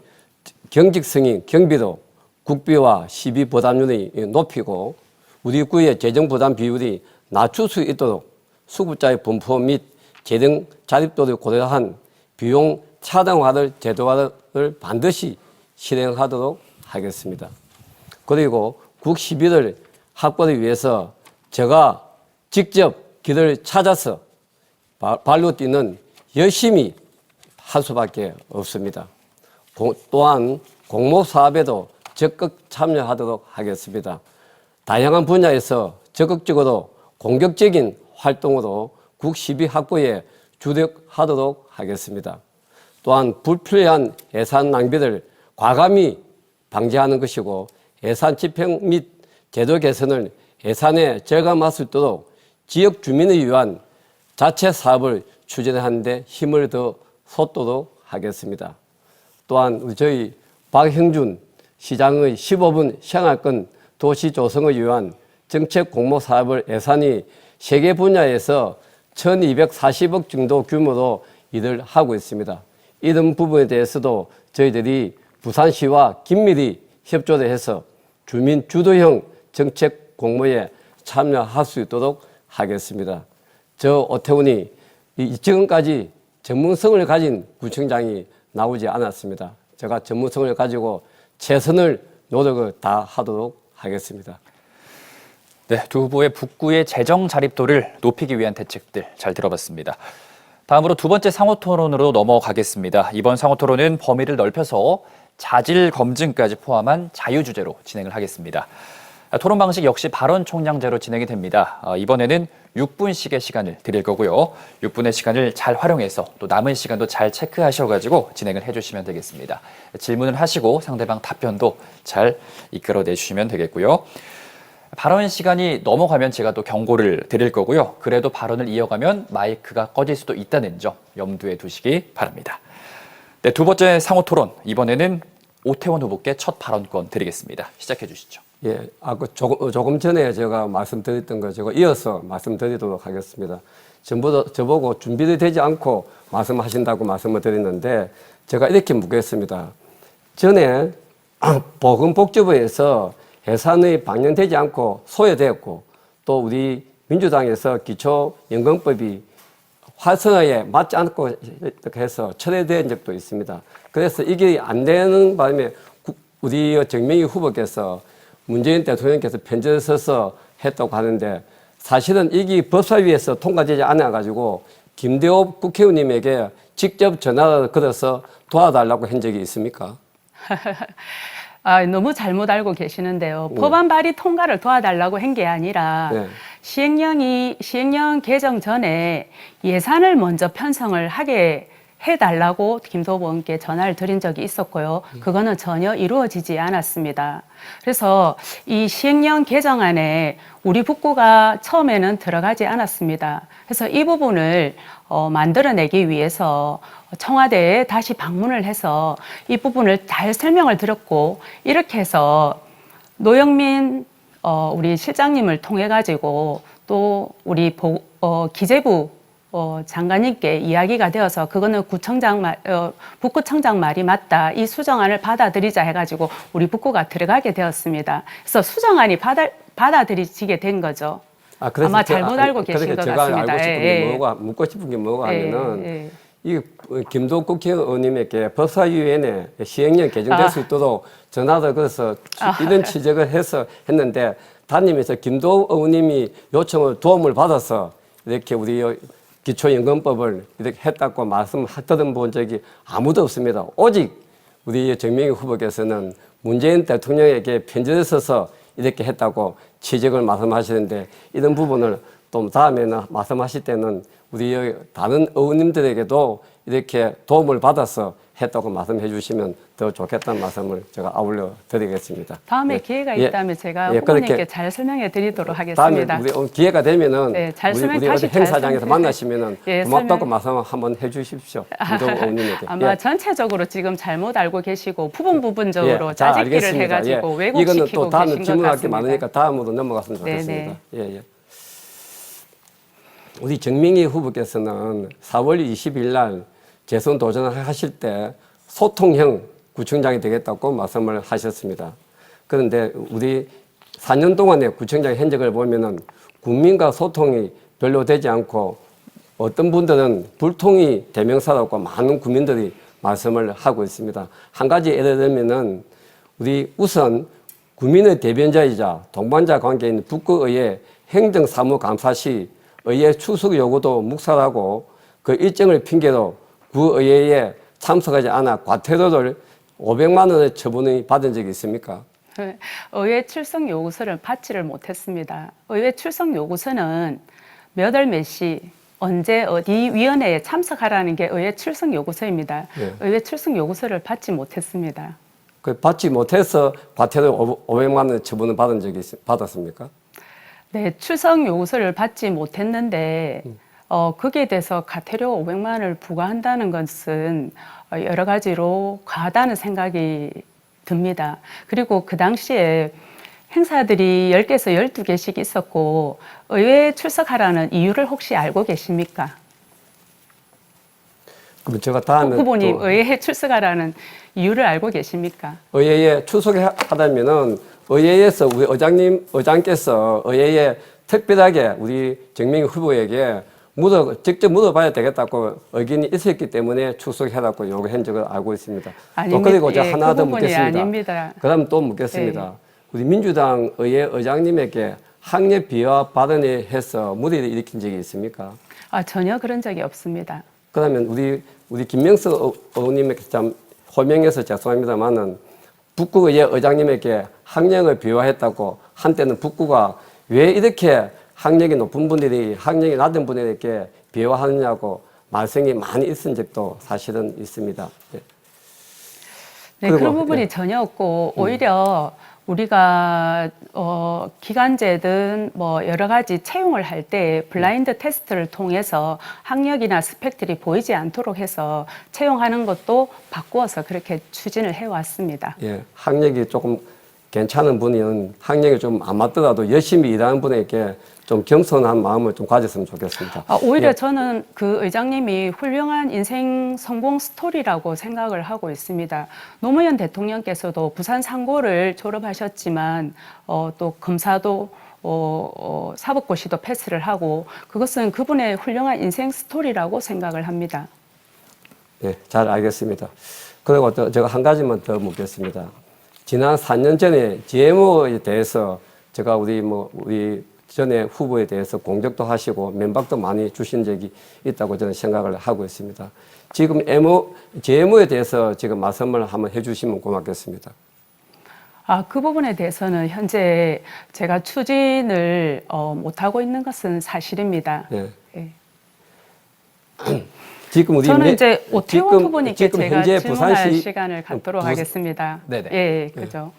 경직성인 경비도 국비와 시비 부담률이 높이고 우리 구의 재정부담 비율이 낮출 수 있도록 수급자의 분포 및 재정 자립도를 고려한 비용 차등화를 제도화를 반드시 실행하도록 하겠습니다. 그리고 국 시비를 확보를 위해서 제가 직접 길을 찾아서 발로 뛰는 열심히 할 수밖에 없습니다. 또한 공모사업에도 적극 참여하도록 하겠습니다. 다양한 분야에서 적극적으로 공격적인 활동으로 국 시비 확보에 주력하도록 하겠습니다. 또한 불필요한 예산 낭비를 과감히 방지하는 것이고 예산 집행 및 제도 개선을 예산에 절감할 수 있도록 지역 주민을 위한 자체 사업을 추진하는 데 힘을 더 쏟도록 하겠습니다. 또한 저희 박형준 시장의 15분 생활권 도시 조성을 위한 정책 공모 사업을 예산이 3개 분야에서 1240억 정도 규모로 일을 하고 있습니다. 이런 부분에 대해서도 저희들이 부산시와 긴밀히 협조를 해서 주민 주도형 정책 공모에 참여할 수 있도록 하겠습니다. 저 오태훈이 지금까지 전문성을 가진 구청장이 나오지 않았습니다. 제가 전문성을 가지고 최선을 노력을 다하도록 하겠습니다. 네, 두 후보의 북구의 재정 자립도를 높이기 위한 대책들 잘 들어봤습니다. 다음으로 두 번째 상호 토론으로 넘어가겠습니다. 이번 상호 토론은 범위를 넓혀서 자질 검증까지 포함한 자유 주제로 진행을 하겠습니다. 토론 방식 역시 발언 총량제로 진행이 됩니다. 이번에는 6분씩의 시간을 드릴 거고요. 6분의 시간을 잘 활용해서 또 남은 시간도 잘 체크하셔가지고 진행을 해주시면 되겠습니다. 질문을 하시고 상대방 답변도 잘 이끌어내 주시면 되겠고요. 발언 시간이 넘어가면 제가 또 경고를 드릴 거고요. 그래도 발언을 이어가면 마이크가 꺼질 수도 있다는 점 염두에 두시기 바랍니다. 네, 두 번째 상호 토론, 이번에는 오태원 후보께 첫 발언권 드리겠습니다. 시작해 주시죠. 예, 조금 전에 제가 말씀드렸던 거 제가 이어서 말씀드리도록 하겠습니다. 저보고 준비를 되지 않고 말씀하신다고 말씀을 드렸는데 제가 이렇게 묻겠습니다. 전에 보건복지부에서 예산이 반영되지 않고 소외되었고 또 우리 민주당에서 기초연금법이 활성화에 맞지 않고 해서 철회된 적도 있습니다. 그래서 이게 안 되는 바람에 우리 정명희 후보께서 문재인 대통령께서 편지를 써서 했다고 하는데 사실은 이게 법사위에서 통과되지 않아가지고 김대호 국회의원님에게 직접 전화를 걸어서 도와달라고 한 적이 있습니까? 너무 잘못 알고 계시는데요. 법안 발의 통과를 도와달라고 한 게 아니라 네. 시행령 개정 전에 예산을 먼저 편성을 하게 해달라고 김도호 의원께 전화를 드린 적이 있었고요. 그거는 전혀 이루어지지 않았습니다. 그래서 이 시행령 개정안에 우리 북구가 처음에는 들어가지 않았습니다. 그래서 이 부분을 만들어내기 위해서 청와대에 다시 방문을 해서 이 부분을 잘 설명을 드렸고, 이렇게 해서 노영민 우리 실장님을 통해 가지고 또 우리 기재부 장관님께 이야기가 되어서 그거는 북구청장 말이 맞다. 이 수정안을 받아들이자 해가지고 우리 북구가 들어가게 되었습니다. 그래서 수정안이 받아들이지게 된 거죠. 그래서 아마 잘못 알고 계신 것 제가 같습니다. 알고 싶은 게 뭐가, 묻고 싶은 게 뭐가 하면은 이 김도호 국회의원님에게 법사위원회 시행령 개정될 수 있도록 전화를 걸어서 이런 지적을 해서 했는데, 담임에서 김도호 의원님이 요청을 도움을 받아서 이렇게 우리 기초연금법을 이렇게 했다고 말씀 들은 적이 아무도 없습니다. 오직 우리 정명희 후보께서는 문재인 대통령에게 편지를 써서 이렇게 했다고 지적을 말씀하시는데, 이런 부분을 또 다음에는 말씀하실 때는 우리 다른 의원님들에게도 이렇게 도움을 받아서 했다고 말씀해 주시면 더 좋겠다는 말씀을 제가 아울러 드리겠습니다. 다음에 기회가 있다면 제가 후보님께 잘 설명해 드리도록 하겠습니다. 다음에 우리 기회가 되면은 우리 어디 행사장에서 만나시면은 고맙다고 말씀 한번 해주십시오. 김도호 의원님에게. 아마 전체적으로 지금 잘못 알고 계시고 부분적으로 짜집기를 해가지고 왜곡시키고 이거는 또 다음 계신 것 질문할 게 같습니다. 많으니까 다음으로 넘어갔으면 좋겠습니다. 우리 정명희 후보께서는 4월 20일 날 재선 도전을 하실 때 소통형 구청장이 되겠다고 말씀을 하셨습니다. 그런데 우리 4년 동안의 구청장 현직을 보면은 국민과 소통이 별로 되지 않고, 어떤 분들은 불통이 대명사라고 많은 국민들이 말씀을 하고 있습니다. 한 가지 예를 들면은 우리 우선 국민의 대변자이자 동반자 관계인 북구의회 행정사무감사 시 의회 출석 요구도 묵살하고 그 일정을 핑계로 구의회에 참석하지 않아 과태료를 500만 원의 처분을 받은 적이 있습니까? 의회 출석 요구서를 받지를 못했습니다. 의회 출석 요구서는 몇 월 몇 시 언제 어디 위원회에 참석하라는 게 의회 출석 요구서입니다. 의회 출석 요구서를 받지 못했습니다. 받지 못해서 과태료 500만 원의 처분을 받은 적이 받았습니까? 네, 출석 요구서를 받지 못했는데 거기에 대해서 과태료 500만 원을 부과한다는 것은 여러 가지로 과하다는 생각이 듭니다. 그리고 그 당시에 행사들이 10개에서 12개씩 있었고 의회에 출석하라는 이유를 혹시 알고 계십니까? 그럼 제가 다음에 후보님 의회에 출석하라는 이유를 알고 계십니까? 의회에 출석하다면은 의회에서 우리 의장께서 의회에 특별하게 우리 정명희 후보에게 직접 물어봐야 되겠다고 의견이 있었기 때문에 출석해라고 요구한 적을 알고 있습니다. 또 그리고 제가 하나 더 묻겠습니다. 아닙니다. 그다음 또 묻겠습니다. 우리 민주당 의회 의장님에게 학력 비하 발언을 해서 무리를 일으킨 적이 있습니까? 전혀 그런 적이 없습니다. 그러면 우리 김명석 의원님에게 참 호명해서 죄송합니다만은 북구의회 의장님에게 학력을 비하했다고 한때는 북구가 왜 이렇게 학력이 높은 분들이 학력이 낮은 분들에게 비하하느냐고 말씀이 많이 있은 적도 사실은 있습니다. 네, 그런 부분이 전혀 없고 오히려 우리가 기간제든 뭐 여러 가지 채용을 할 때 블라인드 테스트를 통해서 학력이나 스펙들이 보이지 않도록 해서 채용하는 것도 바꾸어서 그렇게 추진을 해왔습니다. 예, 학력이 조금 괜찮은 분은 학력이 좀 안 맞더라도 열심히 일하는 분에게 좀 겸손한 마음을 좀 가졌으면 좋겠습니다. 오히려 저는 그 의장님이 훌륭한 인생 성공 스토리라고 생각을 하고 있습니다. 노무현 대통령께서도 부산 상고를 졸업하셨지만 또 검사도 사법고시도 패스를 하고 그것은 그분의 훌륭한 인생 스토리라고 생각을 합니다. 네, 잘 알겠습니다. 그리고 또 제가 한 가지만 더 묻겠습니다. 지난 4년 전에 GMO에 대해서 제가 우리 전에 후보에 대해서 공격도 하시고 면박도 많이 주신 적이 있다고 저는 생각을 하고 있습니다. 지금 제모에 대해서 지금 말씀을 한번 해주시면 고맙겠습니다. 그 부분에 대해서는 현재 제가 추진을 못하고 있는 것은 사실입니다. 네. 예. 지금 우리 저는 이제 오태훈 후보님께 지금 제가 현재 질문할 부산시 시간을 갖도록 하겠습니다. 네네. 예, 그죠.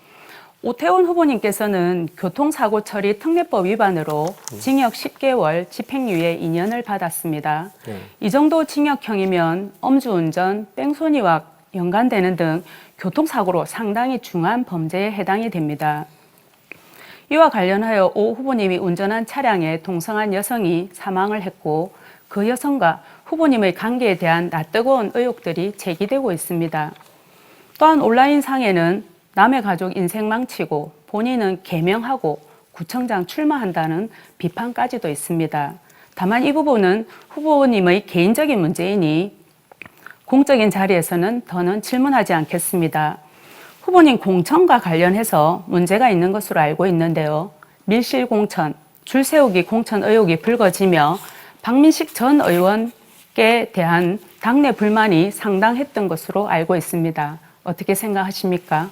오태훈 후보님께서는 교통사고 처리 특례법 위반으로 징역 10개월, 집행유예 2년을 받았습니다. 네. 이 정도 징역형이면 음주운전, 뺑소니와 연관되는 등 교통사고로 상당히 중한 범죄에 해당이 됩니다. 이와 관련하여 오 후보님이 운전한 차량에 동성한 여성이 사망을 했고 그 여성과 후보님의 관계에 대한 낯뜨거운 의혹들이 제기되고 있습니다. 또한 온라인상에는 남의 가족 인생 망치고 본인은 개명하고 구청장 출마한다는 비판까지도 있습니다. 다만 이 부분은 후보님의 개인적인 문제이니 공적인 자리에서는 더는 질문하지 않겠습니다. 후보님 공천과 관련해서 문제가 있는 것으로 알고 있는데요. 밀실 공천, 줄 세우기 공천 의혹이 불거지며 박민식 전 의원께 대한 당내 불만이 상당했던 것으로 알고 있습니다. 어떻게 생각하십니까?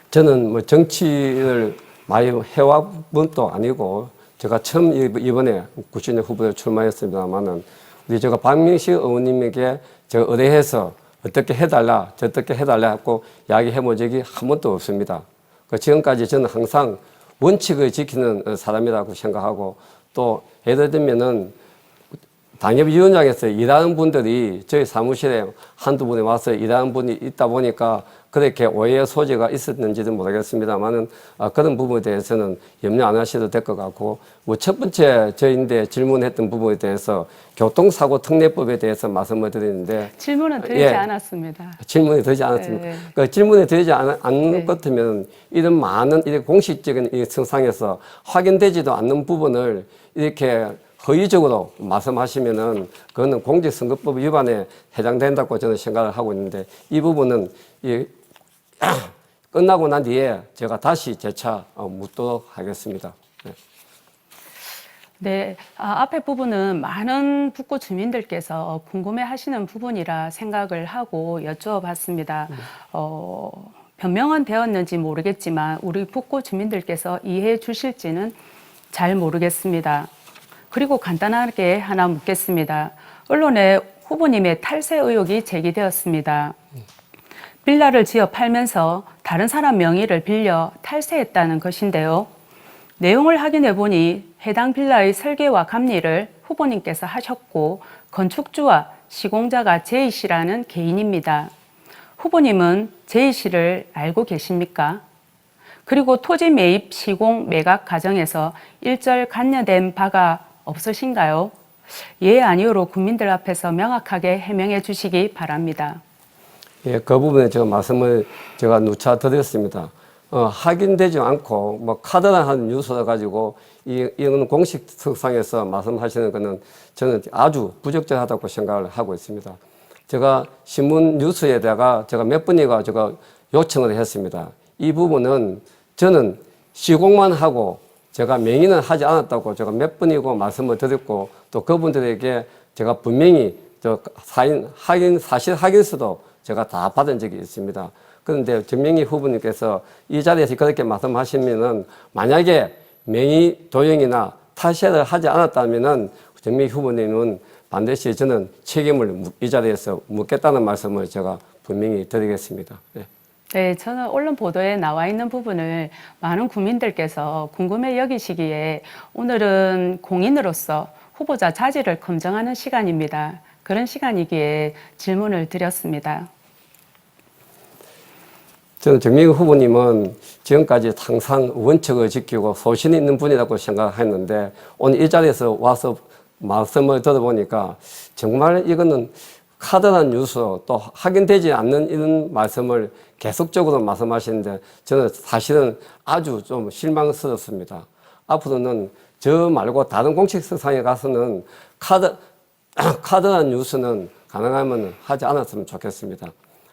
저는 뭐 정치를 많이 해왔 분도 아니고 제가 처음 이번에 구시년 후보에 출마했습니다만은 우리 제가 박민식 의원님에게 제가 의뢰해서 어떻게 해달라, 저떻게 해달라 하고 이야기해본 적이 한 번도 없습니다. 지금까지 저는 항상 원칙을 지키는 사람이라고 생각하고 또 예를 들면은 당협위원장에서 일하는 분들이 저희 사무실에 한두 분이 와서 일하는 분이 있다 보니까 그렇게 오해의 소지가 있었는지는 모르겠습니다만은 그런 부분에 대해서는 염려 안 하셔도 될 것 같고 뭐 첫 번째 저희인데 질문했던 부분에 대해서 교통사고 특례법에 대해서 말씀을 드리는데 질문은 드리지 않았습니다. 질문이 되지 않았습니다. 네. 그러니까 질문이 되지 않는 네. 것 같으면 이런 많은 이렇게 공식적인 이 성상에서 확인되지도 않는 부분을 이렇게 허위적으로 말씀하시면은 그거는 공직선거법 위반에 해당된다고 저는 생각을 하고 있는데 이 부분은 끝나고 난 뒤에 제가 다시 재차 묻도록 하겠습니다. 네. 네, 앞에 부분은 많은 북구 주민들께서 궁금해 하시는 부분이라 생각을 하고 여쭈어봤습니다. 변명은 되었는지 모르겠지만 우리 북구 주민들께서 이해해 주실지는 잘 모르겠습니다. 그리고 간단하게 하나 묻겠습니다. 언론에 후보님의 탈세 의혹이 제기되었습니다. 빌라를 지어 팔면서 다른 사람 명의를 빌려 탈세했다는 것인데요. 내용을 확인해 보니 해당 빌라의 설계와 감리를 후보님께서 하셨고 건축주와 시공자가 제이 씨라는 개인입니다. 후보님은 제이 씨를 알고 계십니까? 그리고 토지 매입, 시공, 매각 과정에서 일절 관여된 바가 없으신가요? 예, 아니오로 국민들 앞에서 명확하게 해명해 주시기 바랍니다. 예, 그 부분에 제가 말씀을 제가 누차 드렸습니다. 확인되지 않고 뭐 카드라는 뉴스를 가지고 이런 공식 석상에서 말씀하시는 것은 저는 아주 부적절하다고 생각을 하고 있습니다. 제가 신문 뉴스에다가 제가 몇 번이가 제가 요청을 했습니다. 이 부분은 저는 시공만 하고 제가 명의는 하지 않았다고 제가 몇 번이고 말씀을 드렸고 또 그분들에게 제가 분명히 사실 확인서도 제가 다 받은 적이 있습니다. 그런데 전명희 후보님께서 이 자리에서 그렇게 말씀하시면은 만약에 명의 도용이나 탈세를 하지 않았다면은 전명희 후보님은 반드시 저는 책임을 이 자리에서 묻겠다는 말씀을 제가 분명히 드리겠습니다. 네. 네, 저는 언론 보도에 나와 있는 부분을 많은 국민들께서 궁금해 여기시기에 오늘은 공인으로서 후보자 자질을 검증하는 시간입니다. 그런 시간이기에 질문을 드렸습니다. 저는 정명희 후보님은 지금까지 항상 원칙을 지키고 소신 있는 분이라고 생각했는데 오늘 이 자리에서 와서 말씀을 들어보니까 정말 이거는 카드란 뉴스 또 확인되지 않는 이런 말씀을 계속적으로 말씀하시는데 저는 사실은 아주 좀 실망스럽습니다. 앞으로는 저 말고 다른 공식 석상에 가서는 카드란 뉴스는 가능하면 하지 않았으면 좋겠습니다.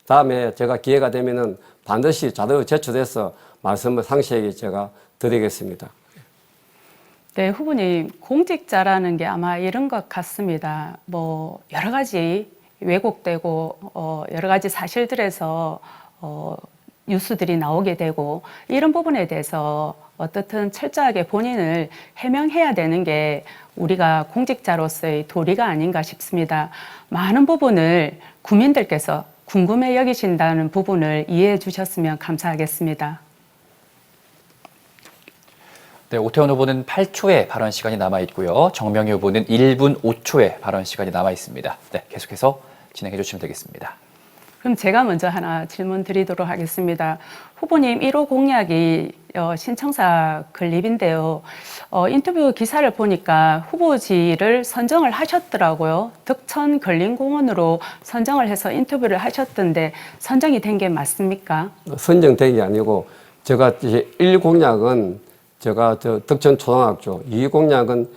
다음에 제가 기회가 되면은 반드시 자료를 제출해서 말씀을 상세하게 제가 드리겠습니다. 네, 후보님, 공직자라는 게 아마 이런 것 같습니다. 뭐, 여러 가지 왜곡되고, 여러 가지 사실들에서, 뉴스들이 나오게 되고, 이런 부분에 대해서 어떻든 철저하게 본인을 해명해야 되는 게 우리가 공직자로서의 도리가 아닌가 싶습니다. 많은 부분을 국민들께서 궁금해 여기신다는 부분을 이해해 주셨으면 감사하겠습니다. 네, 오태원 후보는 8초의 발언 시간이 남아 있고요. 정명희 후보는 1분 5초의 발언 시간이 남아 있습니다. 네, 계속해서 진행해 주시면 되겠습니다. 그럼 제가 먼저 하나 질문 드리도록 하겠습니다. 후보님 1호 공약이 신청사 건립인데요. 인터뷰 기사를 보니까 후보지를 선정을 하셨더라고요. 덕천 근린공원으로 선정을 해서 인터뷰를 하셨던데 선정이 된 게 맞습니까? 선정된 게 아니고 제가 이제 1 공약은 제가 덕천 초등학교, 2 공약은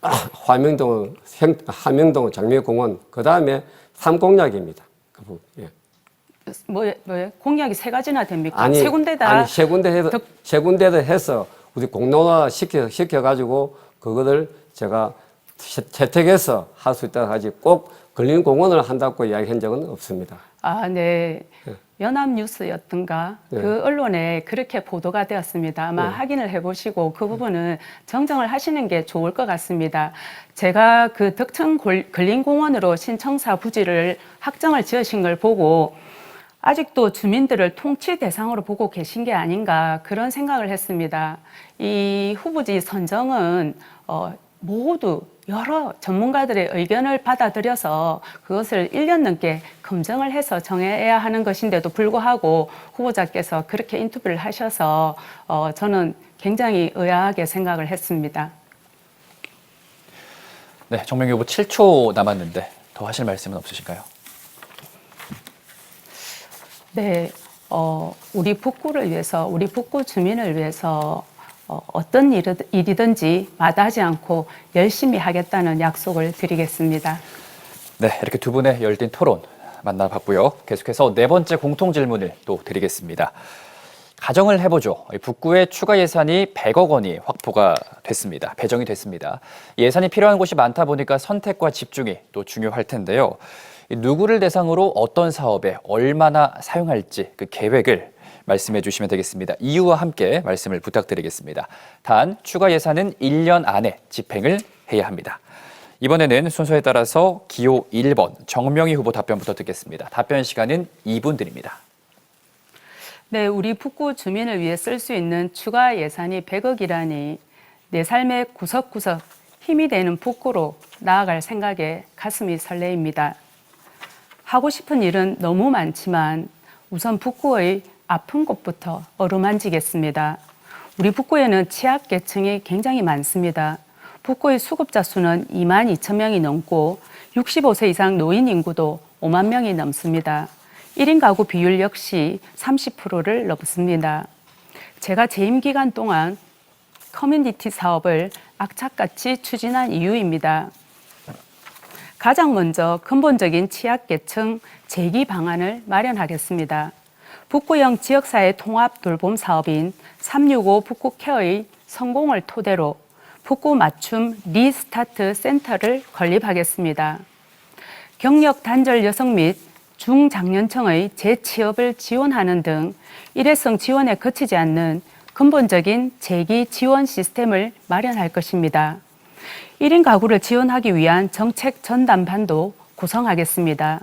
하명동 장미공원, 그 다음에 3 공약입니다. 예. 뭐예요? 공약이 3가지나 됩니까? 아니, 세 군데다. 아니, 세 군데다 해서 우리 공론화 시켜가지고 그거를 제가 채택해서 할 수 있다 하지 꼭 근린공원을 한다고 이야기한 적은 없습니다. 아, 네. 네. 연합뉴스였던가 네. 그 언론에 그렇게 보도가 되었습니다. 아마 네. 확인을 해보시고 그 부분은 정정을 하시는 게 좋을 것 같습니다. 제가 그 덕천 근린공원으로 신청사 부지를 확정을 지으신 걸 보고 아직도 주민들을 통치 대상으로 보고 계신 게 아닌가 그런 생각을 했습니다. 이 후보지 선정은 모두 여러 전문가들의 의견을 받아들여서 그것을 1년 넘게 검증을 해서 정해야 하는 것인데도 불구하고 후보자께서 그렇게 인터뷰를 하셔서 저는 굉장히 의아하게 생각을 했습니다. 네, 정명희 후보 7초 남았는데 더 하실 말씀은 없으실까요? 네, 우리 북구를 위해서, 우리 북구 주민을 위해서 어떤 일이든지 마다하지 않고 열심히 하겠다는 약속을 드리겠습니다. 네, 이렇게 두 분의 열띤 토론 만나봤고요. 계속해서 네 번째 공통 질문을 또 드리겠습니다. 가정을 해보죠. 북구에 추가 예산이 100억 원이 확보가 됐습니다. 배정이 됐습니다. 예산이 필요한 곳이 많다 보니까 선택과 집중이 또 중요할 텐데요. 누구를 대상으로 어떤 사업에 얼마나 사용할지 그 계획을 말씀해 주시면 되겠습니다. 이유와 함께 말씀을 부탁드리겠습니다. 단, 추가 예산은 1년 안에 집행을 해야 합니다. 이번에는 순서에 따라서 기호 1번 정명희 후보 답변부터 듣겠습니다. 답변 시간은 2분 드립니다. 네, 우리 북구 주민을 위해 쓸 수 있는 추가 예산이 100억이라니 내 삶의 구석구석 힘이 되는 북구로 나아갈 생각에 가슴이 설레입니다. 하고 싶은 일은 너무 많지만 우선 북구의 아픈 곳부터 어루만지겠습니다. 우리 북구에는 취약계층이 굉장히 많습니다. 북구의 수급자 수는 2만 2천 명이 넘고 65세 이상 노인 인구도 5만 명이 넘습니다. 1인 가구 비율 역시 30%를 넘습니다. 제가 재임 기간 동안 커뮤니티 사업을 악착같이 추진한 이유입니다. 가장 먼저 근본적인 취약계층 재기 방안을 마련하겠습니다. 북구형 지역사회 통합 돌봄 사업인 365 북구케어의 성공을 토대로 북구 맞춤 리스타트 센터를 건립하겠습니다. 경력 단절 여성 및 중장년층의 재취업을 지원하는 등 일회성 지원에 그치지 않는 근본적인 재기 지원 시스템을 마련할 것입니다. 1인 가구를 지원하기 위한 정책 전담반도 구성하겠습니다.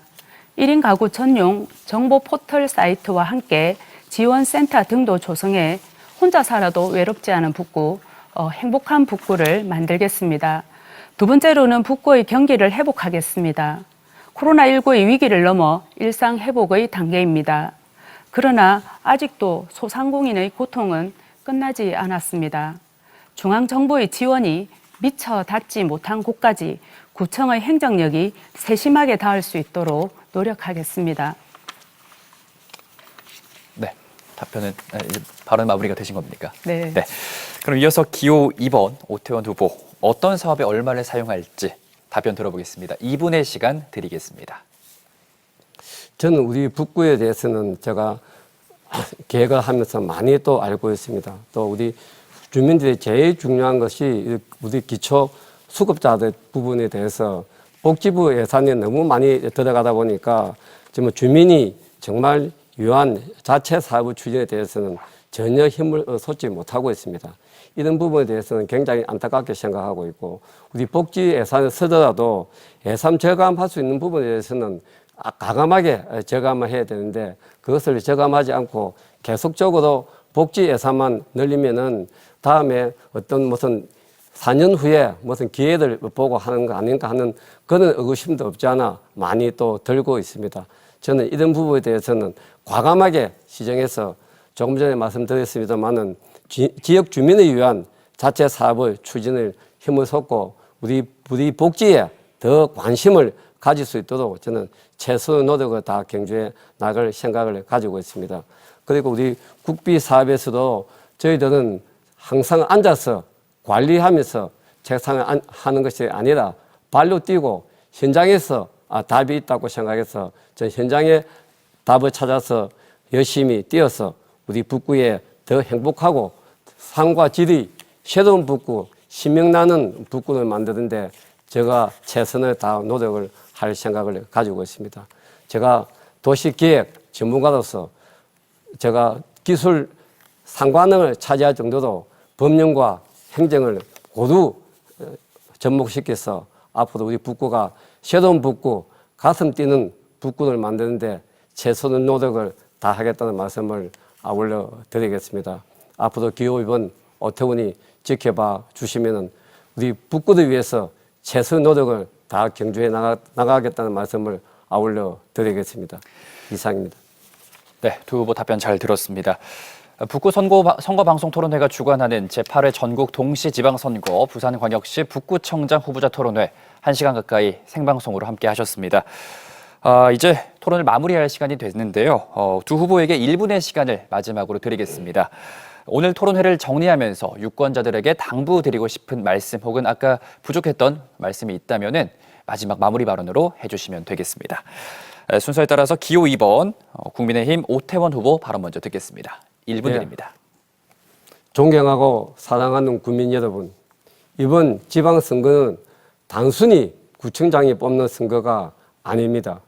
1인 가구 전용 정보 포털 사이트와 함께 지원센터 등도 조성해 혼자 살아도 외롭지 않은 북구, 행복한 북구를 만들겠습니다. 두 번째로는 북구의 경기를 회복하겠습니다. 코로나19의 위기를 넘어 일상 회복의 단계입니다. 그러나 아직도 소상공인의 고통은 끝나지 않았습니다. 중앙정부의 지원이 미처 닿지 못한 곳까지 구청의 행정력이 세심하게 닿을 수 있도록 노력하겠습니다. 네, 답변은 발언 마무리가 되신 겁니까? 네. 그럼 이어서 기호 2번 오태원 후보 어떤 사업에 얼마를 사용할지 답변 들어보겠습니다. 2분의 시간 드리겠습니다. 저는 우리 북구에 대해서는 제가 계획을 하면서 많이 또 알고 있습니다. 또 우리 주민들이 제일 중요한 것이 우리 기초 수급자들 부분에 대해서 복지부 예산이 너무 많이 들어가다 보니까 지금 주민이 정말 유한 자체 사업 추진에 대해서는 전혀 힘을 쏟지 못하고 있습니다. 이런 부분에 대해서는 굉장히 안타깝게 생각하고 있고, 우리 복지 예산을 쓰더라도 예산 절감할 수 있는 부분에 대해서는 과감하게 절감을 해야 되는데, 그것을 절감하지 않고 계속적으로 복지 예산만 늘리면은 다음에 어떤 무슨 4년 후에 무슨 기회를 보고 하는 거 아닌가 하는 그런 의구심도 없지 않아 많이 또 들고 있습니다. 저는 이런 부분에 대해서는 과감하게 시정해서 조금 전에 말씀드렸습니다만은 지역 주민을 위한 자체 사업의 추진을 힘을 쏟고 우리 복지에 더 관심을 가질 수 있도록 저는 최선의 노력을 다 경주해 나갈 생각을 가지고 있습니다. 그리고 우리 국비 사업에서도 저희들은 항상 앉아서 관리하면서 책상을 하는 것이 아니라 발로 뛰고 현장에서 답이 있다고 생각해서 저 현장에 답을 찾아서 열심히 뛰어서 우리 북구에 더 행복하고 삶과 질이 새로운 북구, 신명나는 북구를 만드는데 제가 최선을 다한 노력을 할 생각을 가지고 있습니다. 제가 도시기획 전문가로서 제가 기술 상관을 차지할 정도로 법령과 행정을 고루 접목시켜서 앞으로 우리 북구가 새로운 북구, 가슴 뛰는 북구를 만드는데 최선의 노력을 다하겠다는 말씀을 아울러 드리겠습니다. 앞으로 기호위원 오태훈이 지켜봐 주시면은 우리 북구를 위해서 최선의 노력을 다 경주해 나가겠다는 말씀을 아울러 드리겠습니다. 이상입니다. 네, 두 후보 답변 잘 들었습니다. 북구 선거방송토론회가 주관하는 제8회 전국 동시지방선거 부산광역시 북구청장 후보자 토론회 1시간 가까이 생방송으로 함께 하셨습니다. 이제 토론을 마무리할 시간이 됐는데요. 두 후보에게 1분의 시간을 마지막으로 드리겠습니다. 오늘 토론회를 정리하면서 유권자들에게 당부드리고 싶은 말씀 혹은 아까 부족했던 말씀이 있다면은 마지막 마무리 발언으로 해주시면 되겠습니다. 순서에 따라서 기호 2번 국민의힘 오태원 후보 발언 먼저 듣겠습니다. 1분 드립니다. 존경하고 사랑하는 국민 여러분, 이번 지방선거는 단순히 구청장이 뽑는 선거가 아닙니다.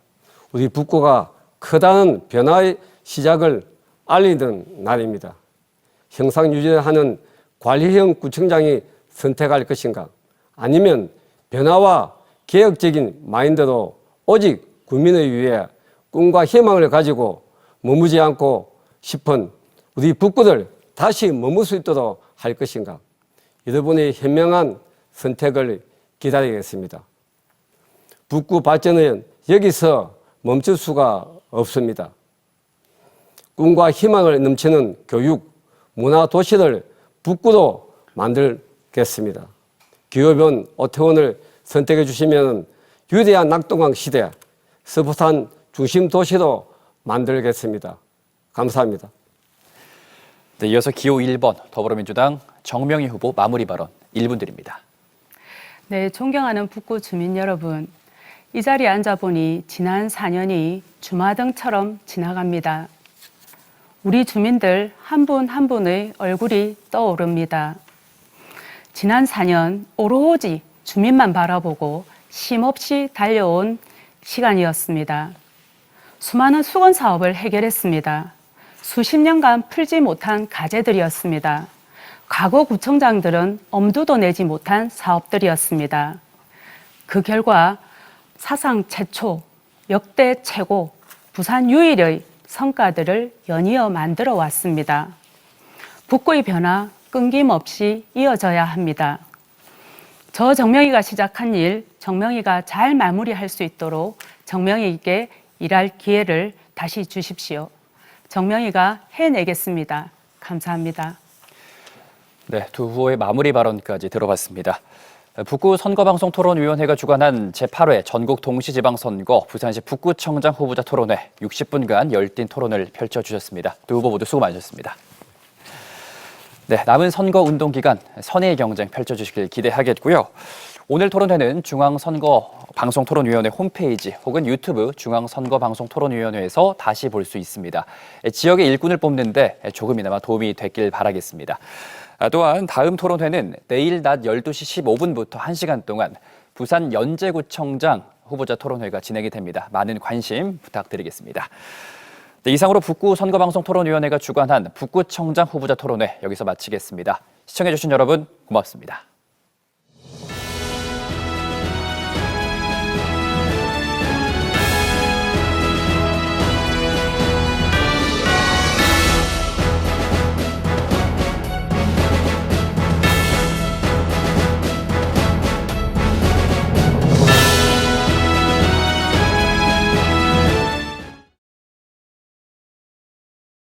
우리 북구가 커다란 변화의 시작을 알리는 날입니다. 형상 유지하는 관리형 구청장이 선택할 것인가, 아니면 변화와 개혁적인 마인드로 오직 국민을 위해 꿈과 희망을 가지고 머무지 않고 싶은 우리 북구를 다시 머물 수 있도록 할 것인가, 여러분의 현명한 선택을 기다리겠습니다. 북구 발전은 여기서 멈출 수가 없습니다. 꿈과 희망을 넘치는 교육, 문화 도시를 북구로 만들겠습니다. 기호변 오태원을 선택해 주시면 위대한 낙동강 시대 서부산 중심 도시로 만들겠습니다. 감사합니다. 네, 이어서 기호 1번 더불어민주당 정명희 후보 마무리 발언 1분 드립니다. 네, 존경하는 북구 주민 여러분, 이 자리에 앉아보니 지난 4년이 주마등처럼 지나갑니다. 우리 주민들 한 분 한 분의 얼굴이 떠오릅니다. 지난 4년 오로지 주민만 바라보고 쉼없이 달려온 시간이었습니다. 수많은 수건 사업을 해결했습니다. 수십 년간 풀지 못한 과제들이었습니다. 과거 구청장들은 엄두도 내지 못한 사업들이었습니다. 그 결과 사상 최초, 역대 최고, 부산 유일의 성과들을 연이어 만들어 왔습니다. 북구의 변화 끊김없이 이어져야 합니다. 저 정명희가 시작한 일, 정명희가 잘 마무리할 수 있도록 정명희에게 일할 기회를 다시 주십시오. 정명희가 해내겠습니다. 감사합니다. 네, 두 후보의 마무리 발언까지 들어봤습니다. 북구 선거방송토론위원회가 주관한 제8회 전국 동시지방선거 부산시 북구청장 후보자 토론회 60분간 열띤 토론을 펼쳐주셨습니다. 두 후보 모두 수고 많으셨습니다. 네, 남은 선거 운동 기간 선의의 경쟁 펼쳐주시길 기대하겠고요. 오늘 토론회는 중앙선거방송토론위원회 홈페이지 혹은 유튜브 중앙선거방송토론위원회에서 다시 볼 수 있습니다. 지역의 일꾼을 뽑는데 조금이나마 도움이 됐길 바라겠습니다. 또한 다음 토론회는 내일 낮 12시 15분부터 1시간 동안 부산 연제구청장 후보자 토론회가 진행이 됩니다. 많은 관심 부탁드리겠습니다. 네, 이상으로 북구 선거방송토론위원회가 주관한 북구청장 후보자 토론회 여기서 마치겠습니다. 시청해주신 여러분 고맙습니다.